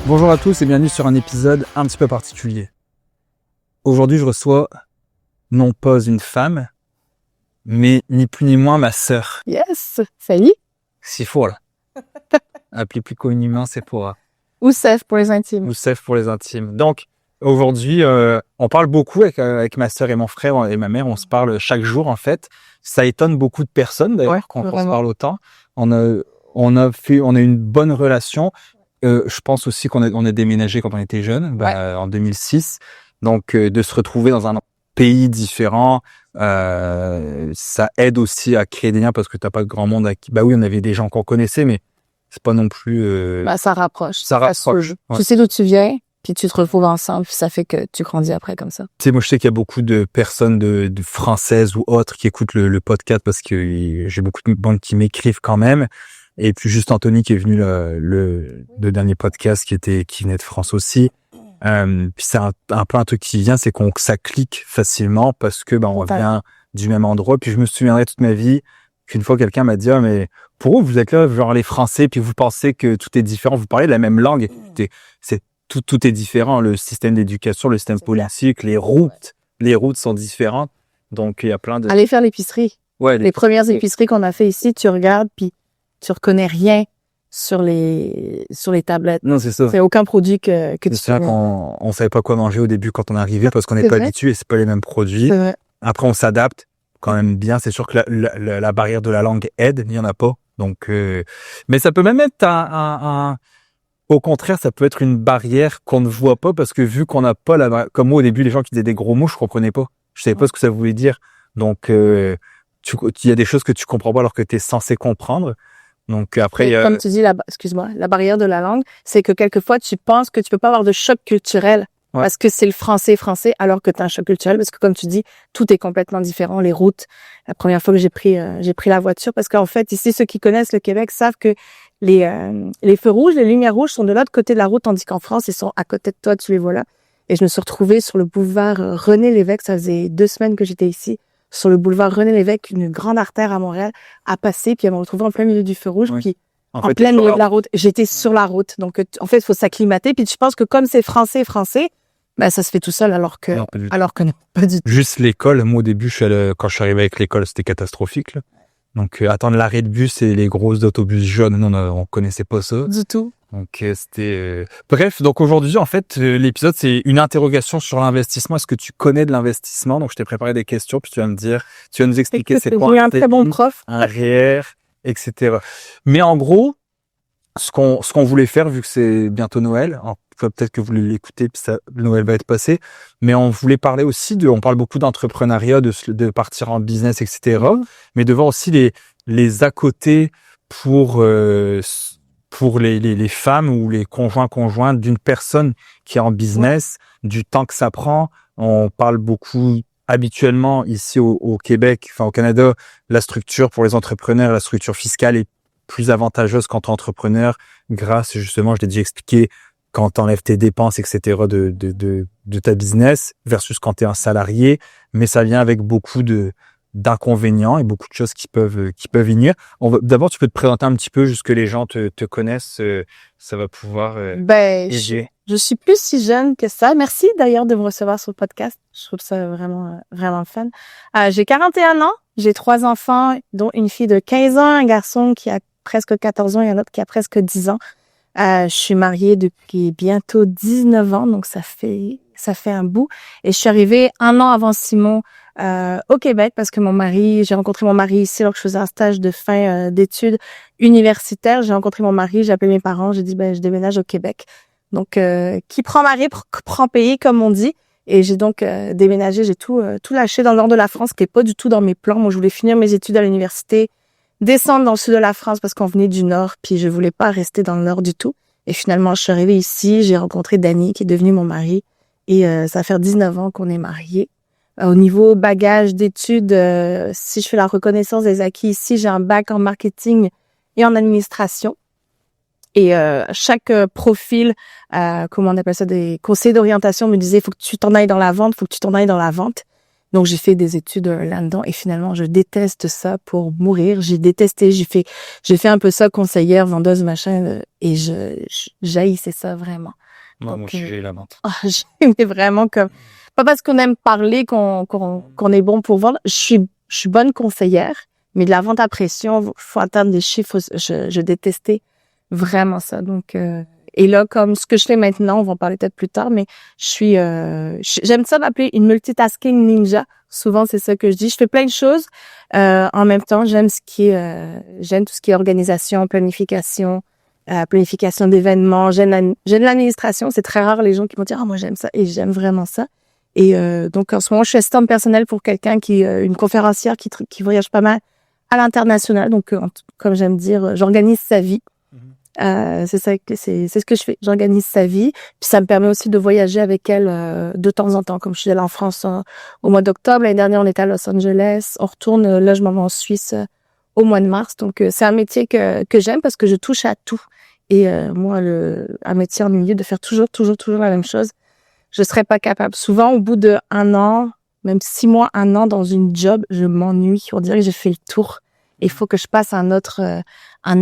Bonjour à tous et bienvenue sur un épisode un petit peu particulier. Aujourd'hui, je reçois non pas une femme, mais ni plus ni moins ma sœur. Yes, salut. Sephora. Appelée plus communément Sephora. Ou Seth pour les intimes. Ou Seth pour les intimes. Donc, aujourd'hui, on parle beaucoup avec ma sœur et mon frère et ma mère. On se parle chaque jour, en fait. Ça étonne beaucoup de personnes, d'ailleurs, quand on se parle autant. On a une bonne relation. Je pense aussi qu'on a déménagé quand on était jeunes, en 2006. Donc, de se retrouver dans un pays différent, ça aide aussi à créer des liens parce que t'as pas de grand monde à qui. Bah oui, on avait des gens qu'on connaissait, mais c'est pas non plus. Ça rapproche. Ça rapproche. Ouais. Tu sais d'où tu viens, puis tu te retrouves ensemble, puis ça fait que tu grandis après comme ça. Tu sais, moi, je sais qu'il y a beaucoup de personnes de françaises ou autres qui écoutent le podcast parce que j'ai beaucoup de bandes qui m'écrivent quand même. Et puis juste Anthony qui est venu le dernier podcast qui venait de France aussi. Puis c'est un peu un truc qui vient, c'est ça clique facilement parce que on vient du même endroit. Puis je me souviendrai toute ma vie qu'une fois quelqu'un m'a dit mais pour vous êtes là genre les Français puis vous pensez que tout est différent, vous parlez la même langue, tout est différent, le système d'éducation, le système politique, les routes sont différentes. Donc il y a plein de aller faire l'épicerie. Ouais, les premières épiceries qu'on a fait ici, tu regardes puis tu reconnais rien sur les tablettes. Non, c'est ça. C'est aucun produit que tu C'est ça qu'on savait pas quoi manger au début quand on arrivait parce qu'on n'est pas habitué et c'est pas les mêmes produits. C'est vrai. Après, on s'adapte quand même bien. C'est sûr que la barrière de la langue aide, il y en a pas. Donc, mais ça peut même être au contraire, ça peut être une barrière qu'on ne voit pas parce que vu qu'on n'a pas comme moi au début, les gens qui disaient des gros mots, je comprenais pas. Je savais pas ce que ça voulait dire. Donc, il y a des choses que tu comprends pas alors que tu es censé comprendre. Donc après, comme tu dis, la barrière de la langue, c'est que quelquefois tu penses que tu peux pas avoir de choc culturel parce que c'est le français, alors que tu as un choc culturel parce que comme tu dis, tout est complètement différent. Les routes, la première fois que j'ai pris la voiture, parce qu'en fait ici ceux qui connaissent le Québec savent que les feux rouges, les lumières rouges sont de l'autre côté de la route, tandis qu'en France ils sont à côté de toi, tu les vois là. Et je me suis retrouvée sur le boulevard René Lévesque, ça faisait 2 semaines que j'étais ici. Sur le boulevard René Lévesque, une grande artère à Montréal, à passer, puis à me retrouver en plein milieu du feu rouge, puis en plein milieu de la route. J'étais sur la route. Donc, en fait, il faut s'acclimater. Puis je pense que comme c'est français, ça se fait tout seul, alors que non, pas du tout. Juste l'école. Moi, au début, quand je suis arrivé avec l'école, c'était catastrophique, là. Donc, attendre l'arrêt de bus et les grosses autobus jaunes, non, on connaissait pas ça. Du tout. Donc, c'était... Bref, donc aujourd'hui, en fait, l'épisode, c'est une interrogation sur l'investissement. Est-ce que tu connais de l'investissement? Donc, je t'ai préparé des questions, puis tu vas nous expliquer c'est quoi un très bon prof. Un REER, etc. Mais en gros, ce qu'on voulait faire, vu que c'est bientôt Noël, peut-être que vous voulez l'écouter, puis Noël va être passé, mais on voulait parler aussi on parle beaucoup d'entrepreneuriat, de partir en business, etc. Mais de voir aussi les à côté pour les femmes ou les conjoints d'une personne qui est en business, du temps que ça prend. On parle beaucoup habituellement ici au Québec, enfin au Canada, la structure pour les entrepreneurs, la structure fiscale est plus avantageuse quand tu es entrepreneur grâce justement, je l'ai déjà expliqué, quand tu enlèves tes dépenses, etc. de ta business versus quand tu es un salarié, mais ça vient avec beaucoup d'inconvénients et beaucoup de choses qui peuvent venir. D'abord, tu peux te présenter un petit peu juste que les gens te connaissent, ça va pouvoir aider. Je suis plus si jeune que ça. Merci d'ailleurs de me recevoir sur le podcast. Je trouve ça vraiment vraiment fun. J'ai 41 ans, j'ai 3 enfants, dont une fille de 15 ans, un garçon qui a presque 14 ans et un autre qui a presque 10 ans. Je suis mariée depuis bientôt 19 ans, donc ça fait un bout. Et je suis arrivée 1 an avant Simon au Québec parce que j'ai rencontré mon mari ici alors que je faisais un stage de fin d'études universitaires. J'ai rencontré mon mari, j'ai appelé mes parents, j'ai dit je déménage au Québec. Donc qui prend mari prend pays comme on dit. Et j'ai donc déménagé, j'ai tout lâché dans le nord de la France qui est pas du tout dans mes plans. Moi je voulais finir mes études à l'université, descendre dans le sud de la France parce qu'on venait du nord, puis je voulais pas rester dans le nord du tout. Et finalement, je suis arrivée ici, j'ai rencontré Danny qui est devenu mon mari et ça fait 19 ans qu'on est mariés. Au niveau bagage d'études, si je fais la reconnaissance des acquis ici, j'ai un bac en marketing et en administration. Et chaque profil, comment on appelle ça, des conseils d'orientation me disait faut que tu t'en ailles dans la vente, Donc, j'ai fait des études là-dedans et finalement, je déteste ça pour mourir. J'ai détesté, j'ai fait un peu ça, conseillère, vendeuse, machin, et j'haïssais ça vraiment. Moi Donc, aussi, j'ai la vente. j'aimais vraiment comme, pas parce qu'on aime parler qu'on est bon pour vendre. Je suis bonne conseillère, mais de la vente à pression, faut atteindre des chiffres, je détestais vraiment ça. Donc, et là, comme ce que je fais maintenant, on va en parler peut-être plus tard, mais j'aime ça m'appeler une multitasking ninja. Souvent, c'est ça que je dis. Je fais plein de choses. En même temps, j'aime tout ce qui est organisation, planification d'événements. J'aime l'administration. C'est très rare les gens qui vont dire, moi, j'aime ça. Et j'aime vraiment ça. Et, donc, en ce moment, je suis assistante personnelle pour quelqu'un une conférencière qui voyage pas mal à l'international. Donc, comme j'aime dire, j'organise sa vie. C'est ce que je fais. J'organise sa vie. Puis ça me permet aussi de voyager avec elle de temps en temps. Comme je suis allée en France au mois d'octobre. L'année dernière, on était à Los Angeles. On retourne, là, je m'en vais en Suisse au mois de mars. Donc, c'est un métier que j'aime parce que je touche à tout. Et moi, un métier en milieu, de faire toujours la même chose, je serais pas capable. Souvent, au bout de 1 an, même 6 mois, 1 an dans une job, je m'ennuie. On dirait que j'ai fait le tour. Il faut que je passe un autre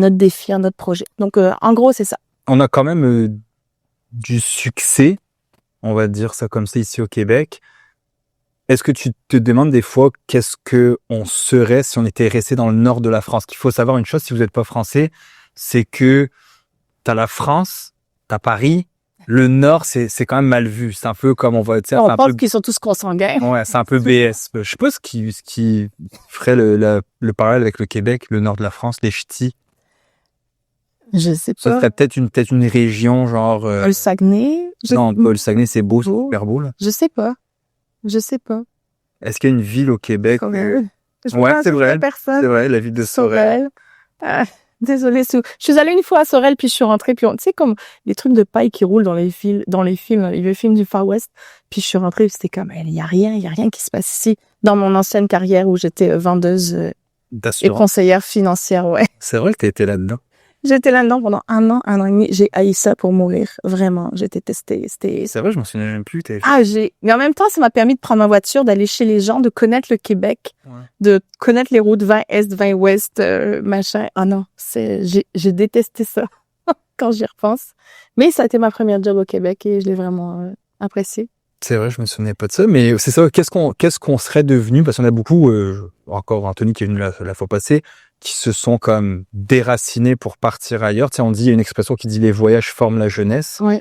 défi, un autre projet. Donc, en gros, c'est ça. On a quand même du succès, on va dire ça comme ça ici au Québec. Est-ce que tu te demandes des fois qu'est-ce que on serait si on était resté dans le nord de la France? Qu'il faut savoir une chose, si vous n'êtes pas français, c'est que t'as la France, t'as Paris. Le Nord, c'est quand même mal vu. C'est un peu comme on va dire. On pense qu'ils sont tous consanguins. Ouais, c'est un peu BS. Je sais pas ce qui ferait le parallèle avec le Québec, le Nord de la France, les ch'tis. Je sais pas. Ça serait peut-être une région genre. Le Saguenay. Non, pas le Saguenay, c'est beau, c'est super beau là. Je sais pas. Est-ce qu'il y a une ville au Québec? Ouais, c'est vrai. Personne. C'est vrai, la ville de Sorel. Désolée, je suis allée une fois à Sorel, puis je suis rentrée, puis tu sais, comme les trucs de paille qui roulent dans les films, les vieux films du Far West, puis je suis rentrée, puis c'était comme, il y a rien qui se passe ici. Dans mon ancienne carrière où j'étais vendeuse et conseillère financière, ouais. C'est vrai que t'étais là-dedans. J'étais là-dedans pendant 1 an et demi. J'ai haï ça pour mourir. Vraiment, j'ai détesté. C'est vrai, je m'en souviens même plus. Mais en même temps, ça m'a permis de prendre ma voiture, d'aller chez les gens, de connaître le Québec, de connaître les routes 20 Est, 20 Ouest, machin. Ah non, j'ai détesté ça quand j'y repense. Mais ça a été ma première job au Québec et je l'ai vraiment apprécié. C'est vrai, je me souvenais pas de ça, mais c'est ça. Qu'est-ce qu'on serait devenu? Parce qu'on a beaucoup, encore Anthony qui est venu la fois passée, qui se sont comme déracinés pour partir ailleurs. Tu sais, on dit, il y a une expression qui dit les voyages forment la jeunesse. Oui.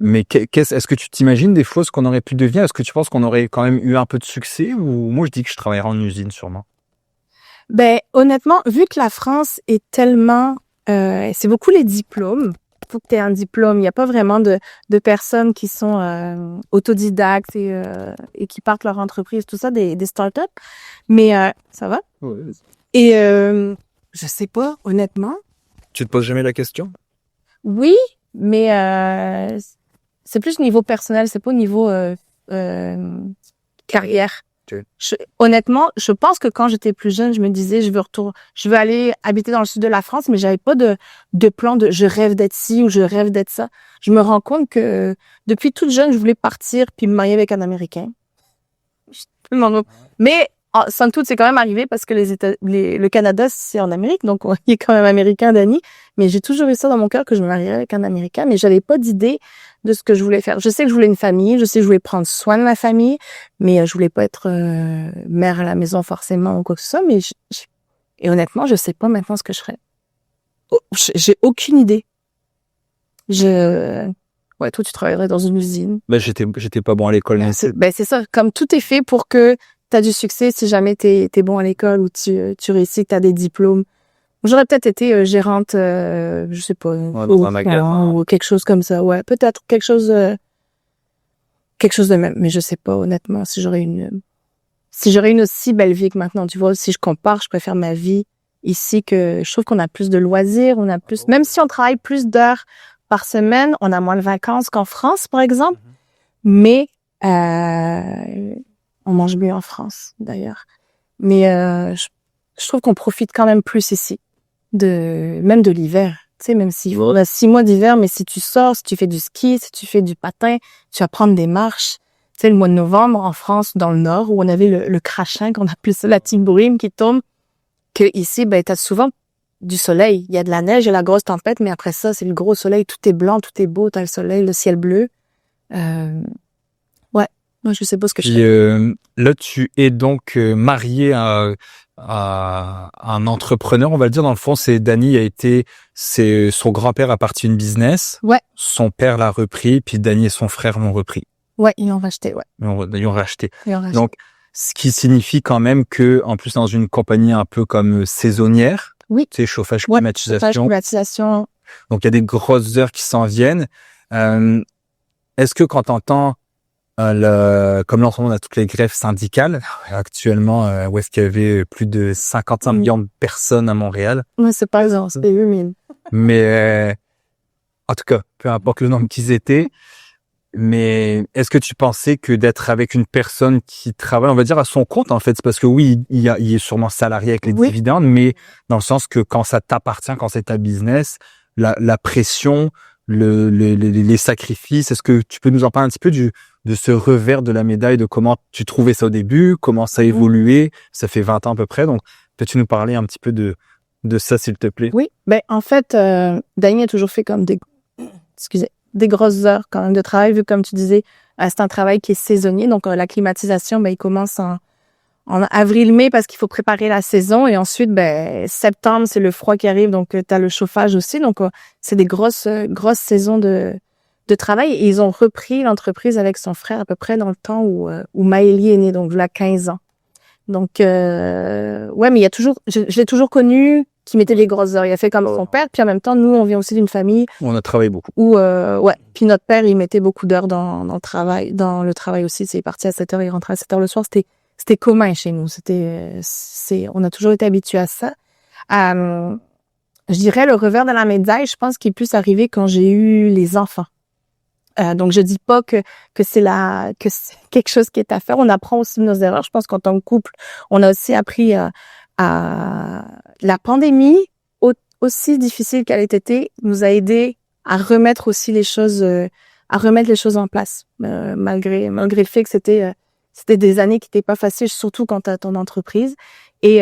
Mais est-ce que tu t'imagines des fois ce qu'on aurait pu devenir? Est-ce que tu penses qu'on aurait quand même eu un peu de succès? Ou moi, je dis que je travaillerais en usine, sûrement. Ben, honnêtement, vu que la France est tellement, c'est beaucoup les diplômes. Faut que tu aies un diplôme. Il n'y a pas vraiment de personnes qui sont autodidactes et qui partent leur entreprise, tout ça, des startups. Mais ça va? Oui. Et je sais pas, honnêtement. Tu te poses jamais la question? Oui, mais c'est plus niveau personnel, c'est pas au niveau carrière. Okay. Honnêtement, je pense que quand j'étais plus jeune, je me disais je veux aller habiter dans le sud de la France, mais j'avais pas de plan de je rêve d'être ci ou je rêve d'être ça. Je me rends compte que depuis toute jeune, je voulais partir puis me marier avec un Américain. Mais somme toute, c'est quand même arrivé parce que le Canada, c'est en Amérique, donc il est quand même américain, Dani. Mais j'ai toujours eu ça dans mon cœur que je me marierais avec un Américain, mais j'avais pas d'idée de ce que je voulais faire. Je sais que je voulais une famille, je sais que je voulais prendre soin de ma famille, mais je voulais pas être mère à la maison forcément ou quoi que ce soit. Mais et honnêtement, je sais pas maintenant ce que je ferais. J'ai aucune idée. Ouais, toi, tu travaillerais dans une usine. Ben, j'étais pas bon à l'école. C'est ça. Comme tout est fait pour que t'as du succès si jamais t'es bon à l'école ou tu réussis, que t'as des diplômes. J'aurais peut-être été gérante, je sais pas, dans un magasin ou quelque chose comme ça. Ouais, peut-être quelque chose de même. Mais je sais pas honnêtement si j'aurais une aussi belle vie que maintenant. Tu vois, si je compare, je préfère ma vie ici que je trouve qu'on a plus de loisirs, on a plus, même si on travaille plus d'heures par semaine, on a moins de vacances qu'en France, par exemple. Mais on mange mieux en France, d'ailleurs. Mais je trouve qu'on profite quand même plus ici, même de l'hiver. Tu sais, même si on a 6 mois d'hiver, mais si tu sors, si tu fais du ski, si tu fais du patin, tu vas prendre des marches. sais, le mois de novembre, en France, dans le Nord, où on avait le crachin, qu'on appelait ça la petite brume qui tombe, que ici, ben, t'as souvent du soleil. Il y a de la neige, il y a la grosse tempête, mais après ça, c'est le gros soleil, tout est blanc, tout est beau, t'as le soleil, le ciel bleu. Ouais, moi, je sais pas ce que je fais. Là, tu es donc marié à un entrepreneur, on va le dire. Dans le fond, c'est son grand-père a parti une business. Ouais. Son père l'a repris, puis Dany et son frère l'ont repris. Ouais, ils l'ont racheté, ouais. Ils l'ont racheté. Donc, ce qui signifie quand même que, en plus, dans une compagnie un peu comme saisonnière, oui. Tu sais, chauffage, ouais, climatisation. Chauffage, climatisation. Donc, il y a des grosses heures qui s'en viennent. Est-ce que quand t'entends comme là, en ce moment, on a toutes les grèves syndicales, actuellement, où est-ce qu'il y avait plus de 55 millions de personnes à Montréal. Ouais, c'est pas exemple, c'était 8000. Mais, en tout cas, peu importe le nombre qu'ils étaient, mais est-ce que tu pensais que d'être avec une personne qui travaille, on va dire, à son compte, en fait, c'est parce que oui, il est sûrement salarié avec les dividendes, mais dans le sens que quand ça t'appartient, quand c'est ta business, la pression, les sacrifices, est-ce que tu peux nous en parler un petit peu de ce revers de la médaille, de comment tu trouvais ça au début, comment ça a évolué, ça fait 20 ans à peu près, donc peux-tu nous parler un petit peu de ça, s'il te plaît? Oui, ben en fait, Dany a toujours fait comme des grosses heures quand même de travail, vu comme tu disais, c'est un travail qui est saisonnier, donc la climatisation, ben il commence en avril-mai parce qu'il faut préparer la saison, et ensuite, ben septembre, c'est le froid qui arrive, donc tu as le chauffage aussi, donc c'est des grosses saisons de travail, et ils ont repris l'entreprise avec son frère à peu près dans le temps où Maëlie est née, donc il a 15 ans. Donc, ouais, mais je l'ai toujours connu qui mettait les grosses heures. Il a fait comme son père, puis en même temps, nous, on vient aussi d'une famille. On a travaillé beaucoup. Où, ouais. Puis notre père, il mettait beaucoup d'heures dans le travail. Dans le travail aussi, c'est parti à 7h, il rentrait à 7h le soir. C'était commun chez nous. On a toujours été habitués à ça. Je dirais le revers de la médaille, je pense qu'il est plus arrivé quand j'ai eu les enfants. Donc je dis pas que c'est quelque chose qui est à faire. On apprend aussi de nos erreurs. Je pense qu'en tant que couple, on a aussi appris à la pandémie, aussi difficile qu'elle ait été, nous a aidé à remettre aussi les choses en place, malgré le fait que c'était des années qui n'étaient pas faciles, surtout quand tu as ton entreprise. Et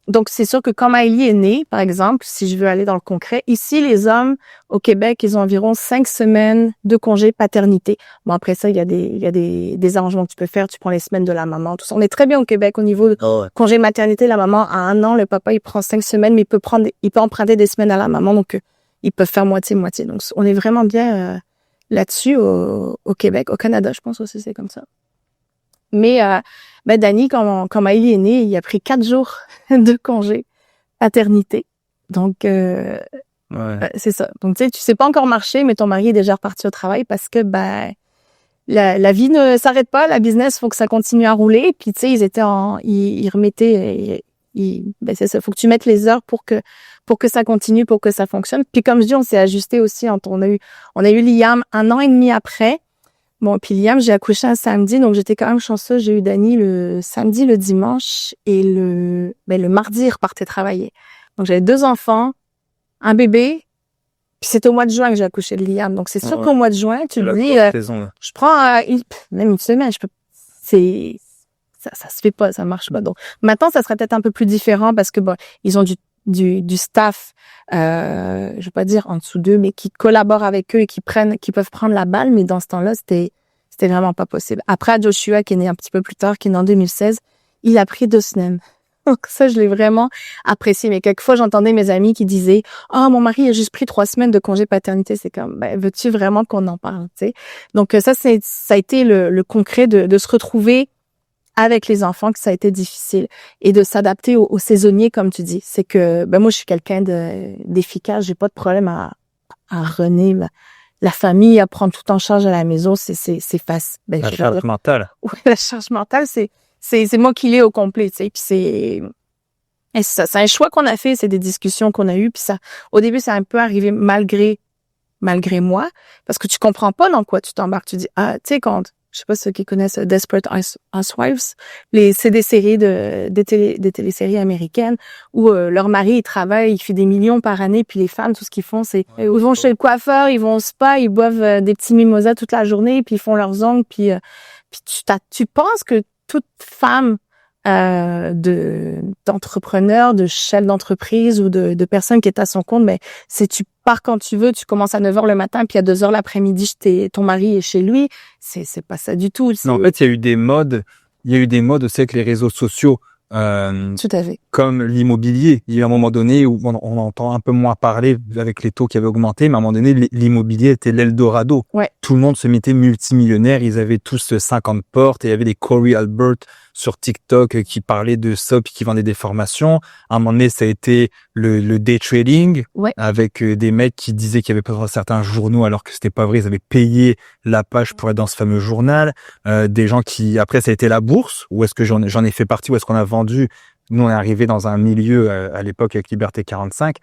donc, c'est sûr que quand Maëlie est née, par exemple, si je veux aller dans le concret, ici, les hommes, au Québec, ils ont environ 5 semaines de congé paternité. Bon, après ça, il y a des arrangements que tu peux faire. Tu prends les semaines de la maman, tout ça. On est très bien au Québec au niveau congé maternité. La maman a 1 an, le papa, il prend 5 semaines, mais il peut emprunter des semaines à la maman. Donc, ils peuvent faire moitié-moitié. Donc, on est vraiment bien là-dessus au Québec. Au Canada, je pense aussi, c'est comme ça. Mais Dany, quand Maëlie est née, il a pris 4 jours de congé paternité. Donc, c'est ça. Donc, tu sais pas encore marcher, mais ton mari est déjà reparti au travail parce que la vie ne s'arrête pas, la business, faut que ça continue à rouler. Puis, tu sais, ils remettaient, c'est ça. Faut que tu mettes les heures pour que ça continue, pour que ça fonctionne. Puis, comme je dis, on s'est ajusté aussi. On a eu Liam 1 an et demi après. Bon, puis Liam, j'ai accouché un samedi, donc j'étais quand même chanceuse. J'ai eu Dany le samedi, le dimanche, et le mardi, il repartait travailler. Donc, j'avais 2 enfants, un bébé, puis c'est au mois de juin que j'ai accouché de Liam. Donc, c'est sûr qu'au mois de juin, tu me dis, je prends même une semaine, ça se fait pas, ça marche pas. Donc, maintenant, ça serait peut-être un peu plus différent parce que, bon, ils ont du staff, je vais pas dire en dessous d'eux, mais qui collaborent avec eux et qui peuvent prendre la balle, mais dans ce temps-là, c'était vraiment pas possible. Après, Joshua, qui est né un petit peu plus tard, qui est né en 2016, il a pris 2 semaines. Donc ça, je l'ai vraiment apprécié. Mais quelquefois, j'entendais mes amis qui disaient « Ah, mon mari a juste pris 3 semaines de congé paternité. » C'est comme, veux-tu vraiment qu'on en parle, tu sais? Donc ça a été le concret de se retrouver avec les enfants, que ça a été difficile, et de s'adapter aux saisonniers, comme tu dis. C'est que, moi, je suis quelqu'un d'efficace, j'ai pas de problème à runner la famille, à prendre tout en charge à la maison, c'est facile. La charge mentale. Oui, la charge mentale, c'est moi qui l'ai au complet, tu sais, puis c'est un choix qu'on a fait, c'est des discussions qu'on a eues, puis ça, au début, c'est un peu arrivé malgré moi, parce que tu comprends pas dans quoi tu t'embarques, tu dis, tu sais, quand je sais pas ceux qui connaissent Desperate Housewives, c'est des séries des téléséries américaines où leur mari il travaille, il fait des millions par année, puis les femmes tout ce qu'ils font c'est ils vont chez le coiffeur, ils vont au spa, ils boivent des petits mimosas toute la journée, puis ils font leurs ongles, puis tu penses que toute femme d'entrepreneur, de chef d'entreprise ou de personne qui est à son compte, mais si tu pars quand tu veux, tu commences à 9h le matin, puis à 2h l'après-midi, ton mari est chez lui, c'est pas ça du tout. Non, en fait, il y a eu des modes aussi avec les réseaux sociaux. Tout à fait. Comme l'immobilier. Il y a eu un moment donné où on entend un peu moins parler avec les taux qui avaient augmenté, mais à un moment donné, l'immobilier était l'Eldorado. Ouais. Tout le monde se mettait multimillionnaire. Ils avaient tous 50 portes et il y avait des Corey Albert sur TikTok qui parlaient de ça puis qui vendaient des formations. À un moment donné, ça a été le day trading avec des mecs qui disaient qu'il y avait pas certains journaux alors que c'était pas vrai. Ils avaient payé la page pour être dans ce fameux journal. Des gens qui, après, ça a été la bourse. Où est-ce que j'en ai fait partie? Où est-ce qu'on a vendu? Nous, on est arrivé dans un milieu à l'époque avec Liberté 45.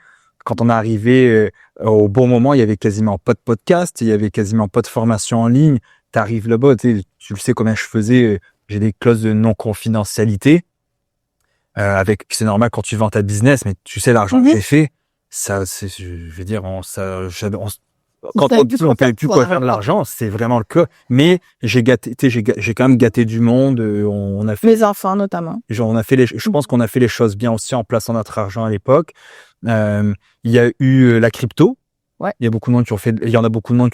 Quand on est arrivé au bon moment, il y avait quasiment pas de podcast, il y avait quasiment pas de formation en ligne. T'arrives là-bas, tu le sais combien je faisais. J'ai des clauses de non-confidentialité. C'est normal quand tu vends ta business, mais tu sais l'argent que j'ai fait. Ça, je veux dire, quand on ne plus quoi faire de l'argent, c'est vraiment le cas. Mais j'ai quand même gâté du monde. On a fait les enfants notamment. Je pense qu'on a fait les choses bien aussi en plaçant notre argent à l'époque. Il y a eu la crypto. Ouais. Il y en a beaucoup de monde qui ont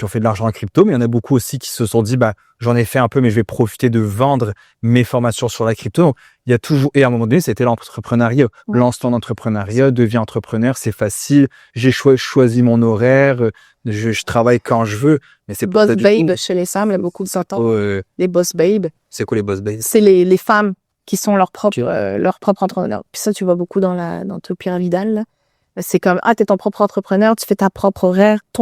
fait de l'argent en crypto, mais il y en a beaucoup aussi qui se sont dit, j'en ai fait un peu, mais je vais profiter de vendre mes formations sur la crypto. Donc, il y a toujours, et à un moment donné, c'était l'entrepreneuriat. Ouais. Lance ton entrepreneuriat, deviens entrepreneur, c'est facile. J'ai choisi mon horaire, je travaille quand je veux, mais c'est boss babe chez les femmes, il y a beaucoup de s'entendre. Les boss babe. C'est quoi les boss babe? C'est les femmes qui sont leurs propres entrepreneurs. Puis ça, tu vois beaucoup dans tout pyramidal, là. C'est comme, t'es ton propre entrepreneur, tu fais ton propre horaire, tu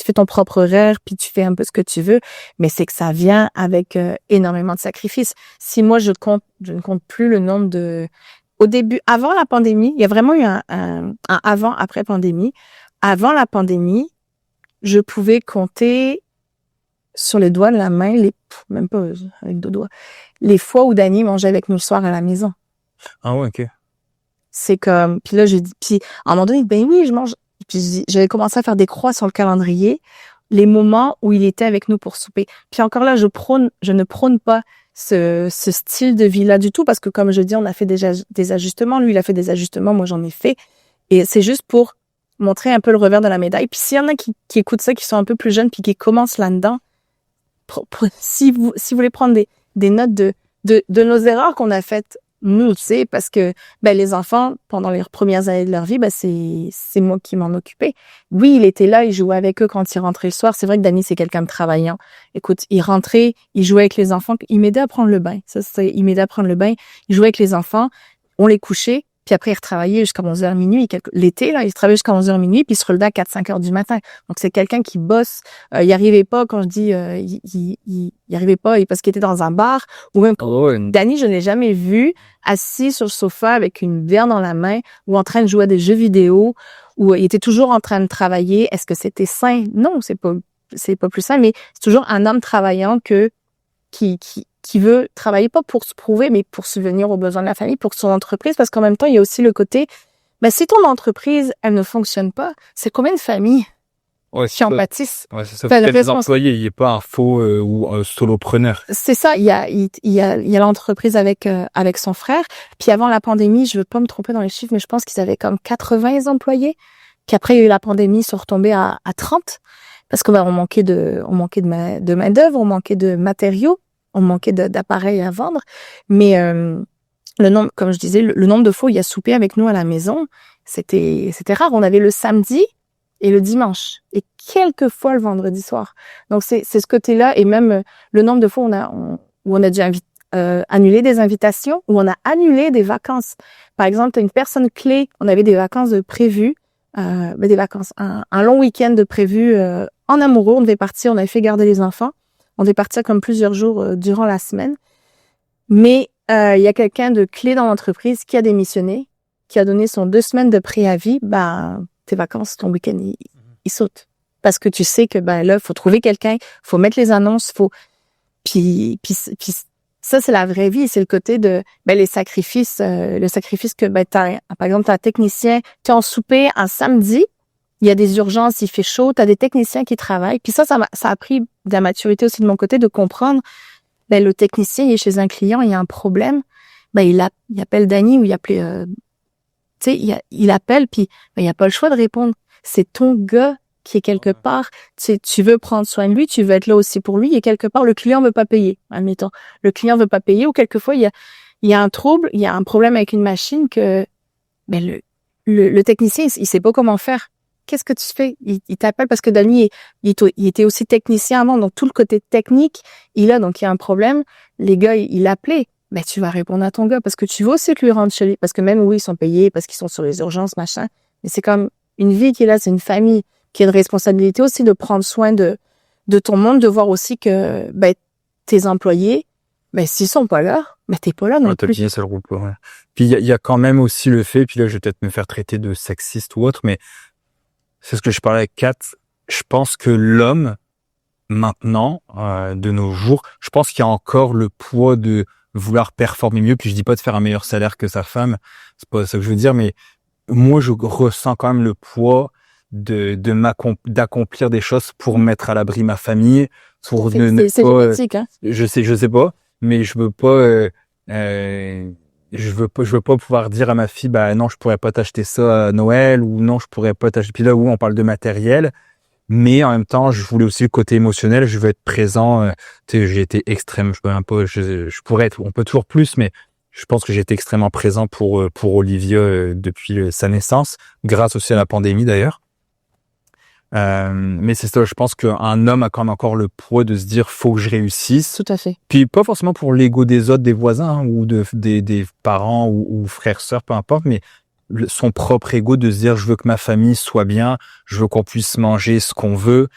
fais ton propre horaire, puis tu fais un peu ce que tu veux, mais c'est que ça vient avec énormément de sacrifices. Si moi, je ne compte plus le nombre au début, avant la pandémie, il y a vraiment eu un avant-après pandémie. Avant la pandémie, je pouvais compter sur les doigts de la main, même pas avec 2 doigts, les fois où Dany mangeait avec nous le soir à la maison. Ah ouais, ok. C'est comme, puis là, j'ai dit, puis à un moment donné, oui, je mange. Puis j'avais commencé à faire des croix sur le calendrier, les moments où il était avec nous pour souper. Puis encore là, je ne prône pas ce style de vie-là du tout, parce que comme je dis, on a fait déjà des ajustements. Lui, il a fait des ajustements, moi, j'en ai fait. Et c'est juste pour montrer un peu le revers de la médaille. Puis s'il y en a qui écoutent ça, qui sont un peu plus jeunes, puis qui commencent là-dedans, si vous voulez prendre des notes de nos erreurs qu'on a faites, nous, tu sais, parce que les enfants, pendant les premières années de leur vie, c'est moi qui m'en occupais. Oui, il était là, il jouait avec eux quand il rentrait le soir. C'est vrai que Dany, c'est quelqu'un de travaillant. Écoute, il rentrait, il jouait avec les enfants, il m'aidait à prendre le bain. Il m'aidait à prendre le bain. Il jouait avec les enfants, on les couchait, puis après, il retravaillait jusqu'à 11h minuit. L'été, là, il travaillait jusqu'à 11h minuit, puis il se relevait à 4-5h du matin. Donc, c'est quelqu'un qui bosse. Il arrivait pas, quand je dis, il arrivait pas parce qu'il était dans un bar. Ou même, Dany, je n'ai jamais vu assis sur le sofa avec une bière dans la main ou en train de jouer à des jeux vidéo, ou il était toujours en train de travailler. Est-ce que c'était sain? Non, c'est pas plus sain, mais c'est toujours un homme travaillant qui veut travailler pas pour se prouver, mais pour subvenir aux besoins de la famille, pour son entreprise, parce qu'en même temps, il y a aussi le côté, si ton entreprise, elle ne fonctionne pas, c'est combien de familles qui en pâtissent? Ouais, c'est ça. Peut-être les employés, il n'y a pas un faux ou un solopreneur. C'est ça, il y a l'entreprise avec son frère. Puis avant la pandémie, je veux pas me tromper dans les chiffres, mais je pense qu'ils avaient comme 80 employés. Puis après, il y a eu la pandémie, ils sont retombés à 30. Parce qu'on manquait de main-d'œuvre, on manquait de matériaux. On manquait d'appareils à vendre, mais le nombre, comme je disais, le nombre de fois où il a soupé avec nous à la maison, c'était rare. On avait le samedi et le dimanche, et quelques fois le vendredi soir. Donc c'est ce côté-là, et même le nombre de fois où on a dû annuler des invitations, où on a annulé des vacances. Par exemple, t'as une personne clé, on avait des vacances prévues, des vacances, un long week-end de prévu en amoureux. On devait partir, on avait fait garder les enfants. On devait partir comme plusieurs jours durant la semaine. Mais il y a quelqu'un de clé dans l'entreprise qui a démissionné, qui a donné son 2 semaines de préavis. Tes vacances, ton week-end, il saute. Parce que tu sais que là, il faut trouver quelqu'un, il faut mettre les annonces, Puis ça, c'est la vraie vie. C'est le côté de les sacrifices. Le sacrifice que par exemple, t'as un technicien, t'es en souper un samedi, il y a des urgences, il fait chaud, t'as des techniciens qui travaillent. Puis ça a pris de la maturité aussi de mon côté de comprendre. Le technicien, il est chez un client, il y a un problème. Il appelle Dany ou il appelle, il appelle puis il n'y a pas le choix de répondre. C'est ton gars qui est quelque part, tu veux prendre soin de lui, tu veux être là aussi pour lui, et quelque part, le client veut pas payer, admettons. Le client veut pas payer, ou quelquefois, il y a un trouble, il y a un problème avec une machine que, le technicien, il sait pas comment faire. Qu'est-ce que tu fais? Il t'appelle parce que Dany, il était aussi technicien avant, donc tout le côté technique, donc il y a un problème. Les gars, il l'appelait. Tu vas répondre à ton gars parce que tu veux aussi que lui rentre chez lui, parce que même, oui, ils sont payés, parce qu'ils sont sur les urgences, machin, mais c'est comme une vie qui est là, c'est une famille qui a une responsabilité aussi de prendre soin de ton monde, de voir aussi que tes employés, s'ils sont pas là, t'es pas là non plus. T'as ça le groupe, ouais. Puis il y a quand même aussi le fait, puis là je vais peut-être me faire traiter de sexiste ou autre, mais c'est ce que je parlais avec Kat. Je pense que l'homme maintenant, de nos jours, je pense qu'il y a encore le poids de vouloir performer mieux. Puis je dis pas de faire un meilleur salaire que sa femme, c'est pas ça que je veux dire, mais moi je ressens quand même le poids d'accomplir des choses pour mettre à l'abri ma famille, pour c'est génétique, hein. Je sais pas, mais je veux pas pouvoir dire à ma fille non, je pourrais pas t'acheter ça à Noël, ou non, je pourrais pas t'acheter. Puis là où on parle de matériel, mais en même temps, je voulais aussi le côté émotionnel, je veux être présent. J'ai été extrême, je peux un peu, je pourrais être, on peut toujours plus, mais je pense que j'ai été extrêmement présent pour Olivia depuis sa naissance, grâce aussi à la pandémie d'ailleurs. Mais c'est ça, je pense qu'un homme a quand même encore le poids de se dire faut que je réussisse. Tout à fait. Puis pas forcément pour l'ego des autres, des voisins, ou des parents ou frères, sœurs, peu importe, mais son propre ego de se dire je veux que ma famille soit bien, je veux qu'on puisse manger ce qu'on veut.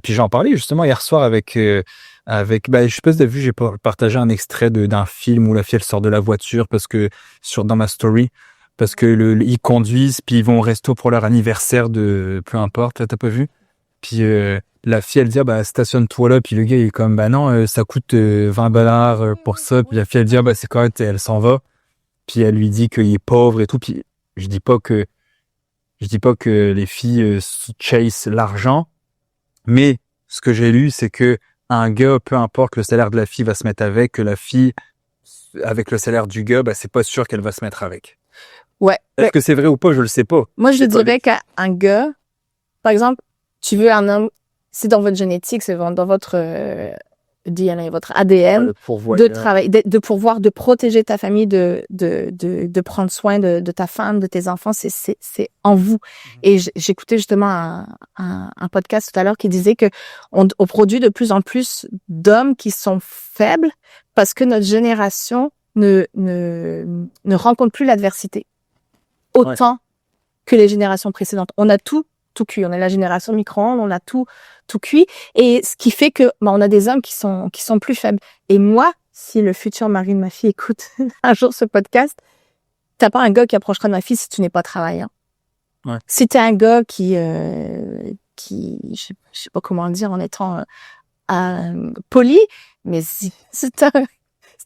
Puis j'en parlais justement hier soir avec je sais pas si t'as vu, j'ai partagé un extrait d'un film où la fille elle sort de la voiture parce que dans ma story, parce que ils conduisent puis ils vont au resto pour leur anniversaire de peu importe, t'as pas vu. Puis la fille elle dit stationne-toi là, puis le gars il est comme non, ça coûte $20 pour ça, puis la fille elle dit c'est correct, elle s'en va. Puis elle lui dit qu'il est pauvre et tout, puis je dis pas que les filles chase l'argent, mais ce que j'ai lu c'est que un gars, peu importe le salaire de la fille, va se mettre avec, que la fille avec le salaire du gars, c'est pas sûr qu'elle va se mettre avec. Ouais. Est-ce que c'est vrai ou pas, je le sais pas. Moi, je dirais qu'un gars, par exemple, tu veux un homme, c'est dans votre génétique, c'est dans votre DNA, votre ADN, de travailler, de pouvoir, de protéger ta famille, de prendre soin de ta femme, de tes enfants, c'est en vous. Et j'écoutais justement un podcast tout à l'heure qui disait que on produit de plus en plus d'hommes qui sont faibles parce que notre génération ne rencontre plus l'adversité autant que les générations précédentes. On a tout cuit. On est la génération micro-ondes, on a tout cuit. Et ce qui fait que on a des hommes qui sont plus faibles. Et moi, si le futur mari de ma fille écoute un jour ce podcast, t'as pas un gars qui approchera de ma fille si tu n'es pas travaillant. Ouais. Si t'es un gars qui je sais pas comment le dire en étant poli, mais si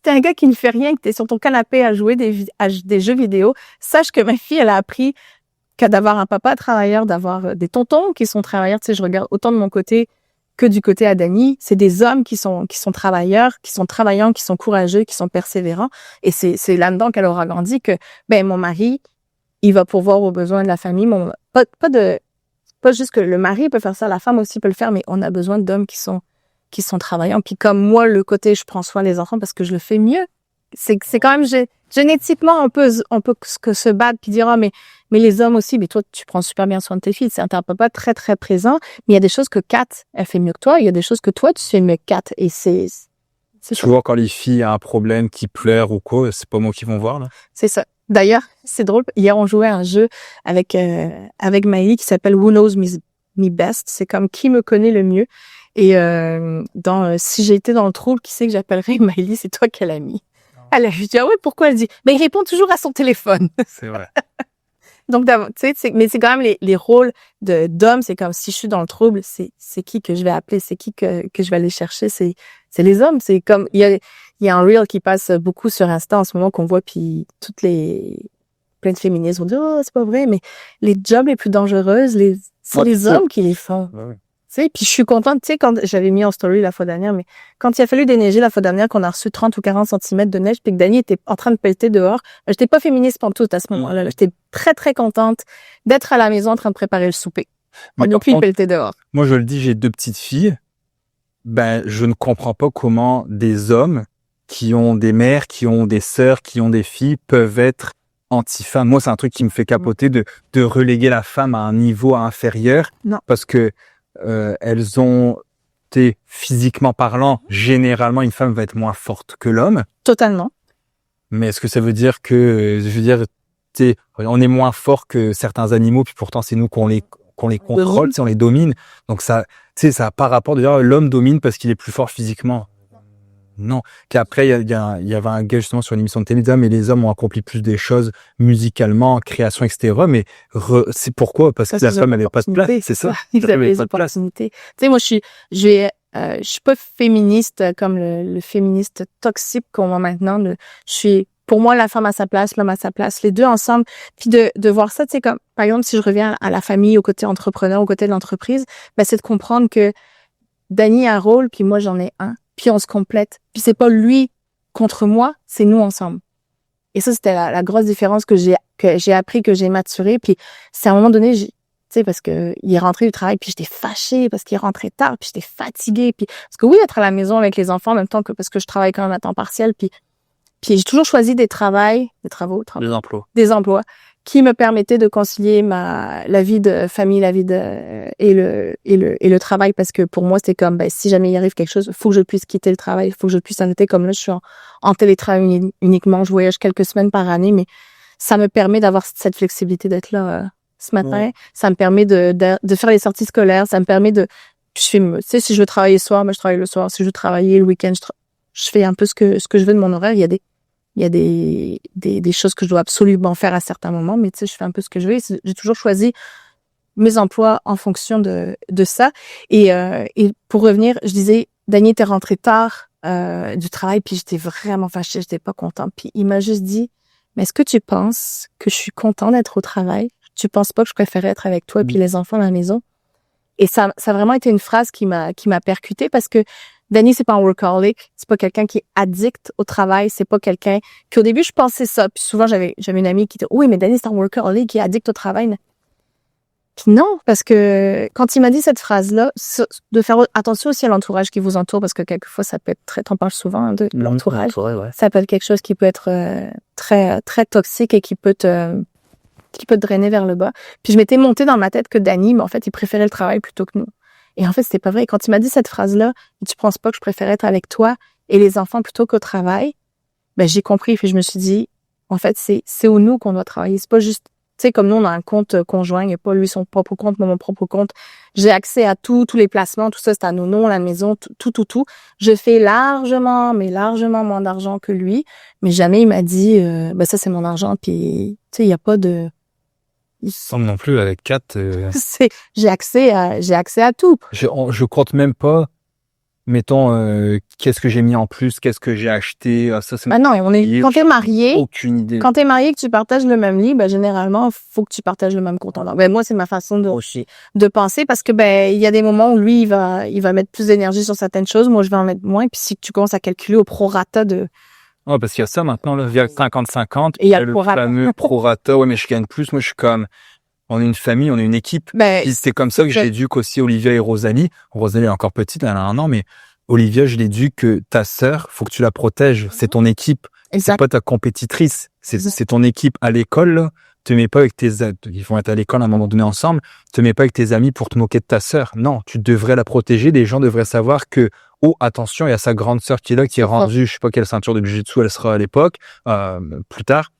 t'es un gars qui ne fait rien, que t'es sur ton canapé à jouer des jeux vidéo, sache que ma fille, elle a appris d'avoir un papa travailleur, d'avoir des tontons qui sont travailleurs. Tu sais, je regarde autant de mon côté que du côté à Dany. C'est des hommes qui sont travailleurs, qui sont travaillants, qui sont courageux, qui sont persévérants. Et c'est là-dedans qu'elle aura grandi que, mon mari, il va pourvoir aux besoins de la famille. Pas juste que le mari peut faire ça, la femme aussi peut le faire, mais on a besoin d'hommes qui sont travaillants, qui, comme moi, le côté, je prends soin des enfants parce que je le fais mieux. C'est quand même, génétiquement, on peut se battre puis dire, mais les hommes aussi, mais toi, tu prends super bien soin de tes filles. C'est un papa très, très présent. Mais il y a des choses que Kat, elle fait mieux que toi. Il y a des choses que toi, tu fais mieux que Kat. Et c'est souvent quand les filles ont un problème, qui pleurent ou quoi, c'est pas moi qui vont voir, là. C'est ça. D'ailleurs, c'est drôle. Hier, on jouait à un jeu avec Maëlie qui s'appelle Who Knows Me Best. C'est comme qui me connaît le mieux. Et si j'ai été dans le trouble, qui sait que j'appellerais Maëlie, c'est toi qu'elle a mis. Elle a dit, pourquoi? Elle dit, il répond toujours à son téléphone. C'est vrai. Donc, tu sais, mais c'est quand même les rôles d'hommes, c'est comme si je suis dans le trouble, c'est qui que je vais appeler, c'est qui que je vais aller chercher, c'est les hommes. C'est comme, il y a un reel qui passe beaucoup sur Insta en ce moment qu'on voit, puis plein de féministes vont dire, oh, c'est pas vrai, mais les jobs les plus dangereuses, c'est les hommes qui les font. Ouais. Tu sais, puis je suis contente, tu sais, quand j'avais mis en story la fois dernière, mais quand il a fallu déneiger la fois dernière, qu'on a reçu 30 ou 40 centimètres de neige, puis que Dany était en train de pelleter dehors, j'étais pas féministe pantoute à ce moment-là. J'étais très, très contente d'être à la maison en train de préparer le souper. Et donc, il pelletait dehors. Moi, je le dis, j'ai 2 petites filles. Ben, je ne comprends pas comment des hommes qui ont des mères, qui ont des sœurs, qui ont des filles peuvent être anti-femmes. Moi, c'est un truc qui me fait capoter de reléguer la femme à un niveau inférieur. Non. Parce que elles ont été, physiquement parlant, généralement, une femme va être moins forte que l'homme. Totalement. Mais est-ce que ça veut dire que, on est moins fort que certains animaux, puis pourtant c'est nous qu'on les contrôle, on les domine. Donc ça, ça n'a pas rapport de dire l'homme domine parce qu'il est plus fort physiquement. Non. Puis après, il y avait un gars justement sur une émission de télé, mais les hommes ont accompli plus des choses musicalement, en création, etc. Mais c'est pourquoi? Parce que la femme n'avait pas de place. C'est ça. Ils avaient des opportunités. Tu sais, moi, je suis pas féministe comme le féministe toxique qu'on voit maintenant. Pour moi, la femme à sa place, l'homme à sa place, les deux ensemble. Puis de voir ça, tu sais, comme, par exemple, si je reviens à la famille, au côté entrepreneur, au côté de l'entreprise, ben, c'est de comprendre que Dany a un rôle, puis moi, j'en ai un. Puis on se complète. Puis c'est pas lui contre moi, c'est nous ensemble. Et ça, c'était la grosse différence que j'ai appris, que j'ai maturé. Puis c'est à un moment donné, tu sais, parce que il est rentré du travail, puis j'étais fâchée parce qu'il est rentré tard, puis j'étais fatiguée. Puis parce que oui, être à la maison avec les enfants en même temps que parce que je travaille quand même à temps partiel. Puis j'ai toujours choisi des emplois qui me permettaient de concilier la vie de famille, la vie et le travail, parce que pour moi, c'était comme, ben, si jamais il arrive quelque chose, faut que je puisse quitter le travail, faut que je puisse arrêter. Comme là, je suis en télétravail uniquement, je voyage quelques semaines par année, mais ça me permet d'avoir cette flexibilité d'être là ce matin. Ouais. Ça me permet de faire les sorties scolaires, ça me permet tu sais, si je veux travailler le soir, ben, je travaille le soir. Si je veux travailler le week-end, je fais un peu ce que je veux de mon horaire. Il y a des choses que je dois absolument faire à certains moments, mais tu sais, je fais un peu ce que je veux. J'ai toujours choisi mes emplois en fonction de ça. Et pour revenir, je disais, Dany était rentré tard du travail, puis j'étais vraiment fâchée, j'étais pas contente. Puis il m'a juste dit, mais est-ce que tu penses que je suis contente d'être au travail? Tu penses pas que je préférais être avec toi puis les enfants à la maison? Et ça a vraiment été une phrase qui m'a percutée, parce que Dany, c'est pas un workaholic, c'est pas quelqu'un qui est addict au travail, c'est pas quelqu'un qui, au début, je pensais ça, puis souvent j'avais une amie qui disait, oui, mais Dany, c'est un workaholic qui est addict au travail. Puis non, parce que quand il m'a dit cette phrase-là, de faire attention aussi à l'entourage qui vous entoure, parce que quelquefois ça peut être t'en parles souvent de l'entourage, ouais. Ça peut être quelque chose qui peut être très très toxique et qui peut te drainer vers le bas. Puis je m'étais montée dans ma tête que Dany, mais en fait, il préférait le travail plutôt que nous. Et en fait, c'était pas vrai. Quand il m'a dit cette phrase-là, tu penses pas que je préférais être avec toi et les enfants plutôt qu'au travail? Ben, j'ai compris. Puis je me suis dit, en fait, c'est au nous qu'on doit travailler. C'est pas juste, tu sais, comme nous, on a un compte conjoint, il n'y a pas lui son propre compte, moi mon propre compte. J'ai accès à tous les placements, tout ça, c'est à nos noms, la maison, tout. Je fais largement moins d'argent que lui. Mais jamais il m'a dit, ben, ça, c'est mon argent. Puis, tu sais, il n'y a pas de... Semble non plus avec Kat. J'ai accès à tout. Je compte même pas. Mettons, qu'est-ce que j'ai mis en plus, qu'est-ce que j'ai acheté. Ça, c'est non, quand t'es marié. Aucune idée. Quand t'es marié, que tu partages le même lit, ben généralement, faut que tu partages le même compte en banque. Ben moi, c'est ma façon de penser, parce que ben il y a des moments où lui il va mettre plus d'énergie sur certaines choses, moi je vais en mettre moins. Puis si tu commences à calculer au prorata de... Ouais, parce qu'il y a ça maintenant, là, via 50-50. Et il y a le fameux prorata. Ouais, mais je gagne plus. Moi, je suis comme, on est une famille, on est une équipe. Puis c'est comme ça que j'éduque aussi Olivia et Rosalie. Rosalie est encore petite, elle a 1 an, mais Olivia, je l'éduque que ta sœur, faut que tu la protèges. C'est ton équipe. Exact. C'est pas ta compétitrice. C'est ton équipe à l'école, là. Te mets pas avec ils vont être à l'école à un moment donné ensemble. Te mets pas avec tes amis pour te moquer de ta sœur. Non, tu devrais la protéger. Les gens devraient savoir que, oh, attention, il y a sa grande sœur qui est là, qui est rendue, je sais pas quelle ceinture de jiu-jitsu elle sera à l'époque, plus tard.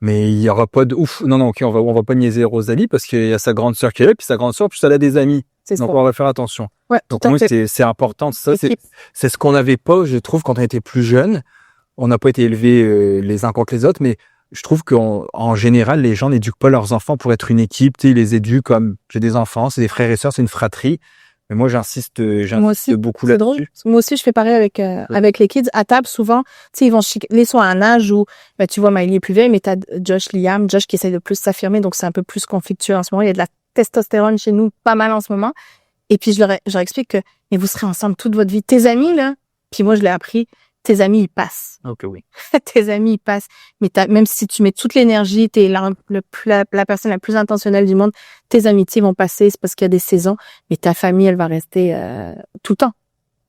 Mais il y aura pas de ouf. Non, ok, on va pas niaiser Rosalie parce qu'il y a sa grande sœur qui est là, puis sa grande sœur, puis elle a des amis. Donc on va faire attention. Ouais, donc moi, c'est important. Ça, c'est ce qu'on n'avait pas, je trouve, quand on était plus jeune. On n'a pas été élevés les uns contre les autres, mais je trouve qu'en général, les gens n'éduquent pas leurs enfants pour être une équipe. Tu sais, ils les éduquent comme j'ai des enfants, c'est des frères et sœurs, c'est une fratrie. Mais moi, j'insiste beaucoup là-dessus. Drôle. Moi aussi, je fais pareil avec les kids. À table, souvent, tu sais, ils vont chicaner soit à un âge où, ben, tu vois, Miley est plus vieille, mais t'as Josh qui essaye de plus s'affirmer, donc c'est un peu plus conflictueux en ce moment. Il y a de la testostérone chez nous, pas mal en ce moment. Et puis, je leur explique que, mais vous serez ensemble toute votre vie. Tes amis, là, puis moi, je l'ai appris, tes amis, ils passent. Ok, oui. Tes amis, ils passent. Mais même si tu mets toute l'énergie, t'es la personne la plus intentionnelle du monde, tes amitiés vont passer, c'est parce qu'il y a des saisons, mais ta famille, elle va rester tout le temps.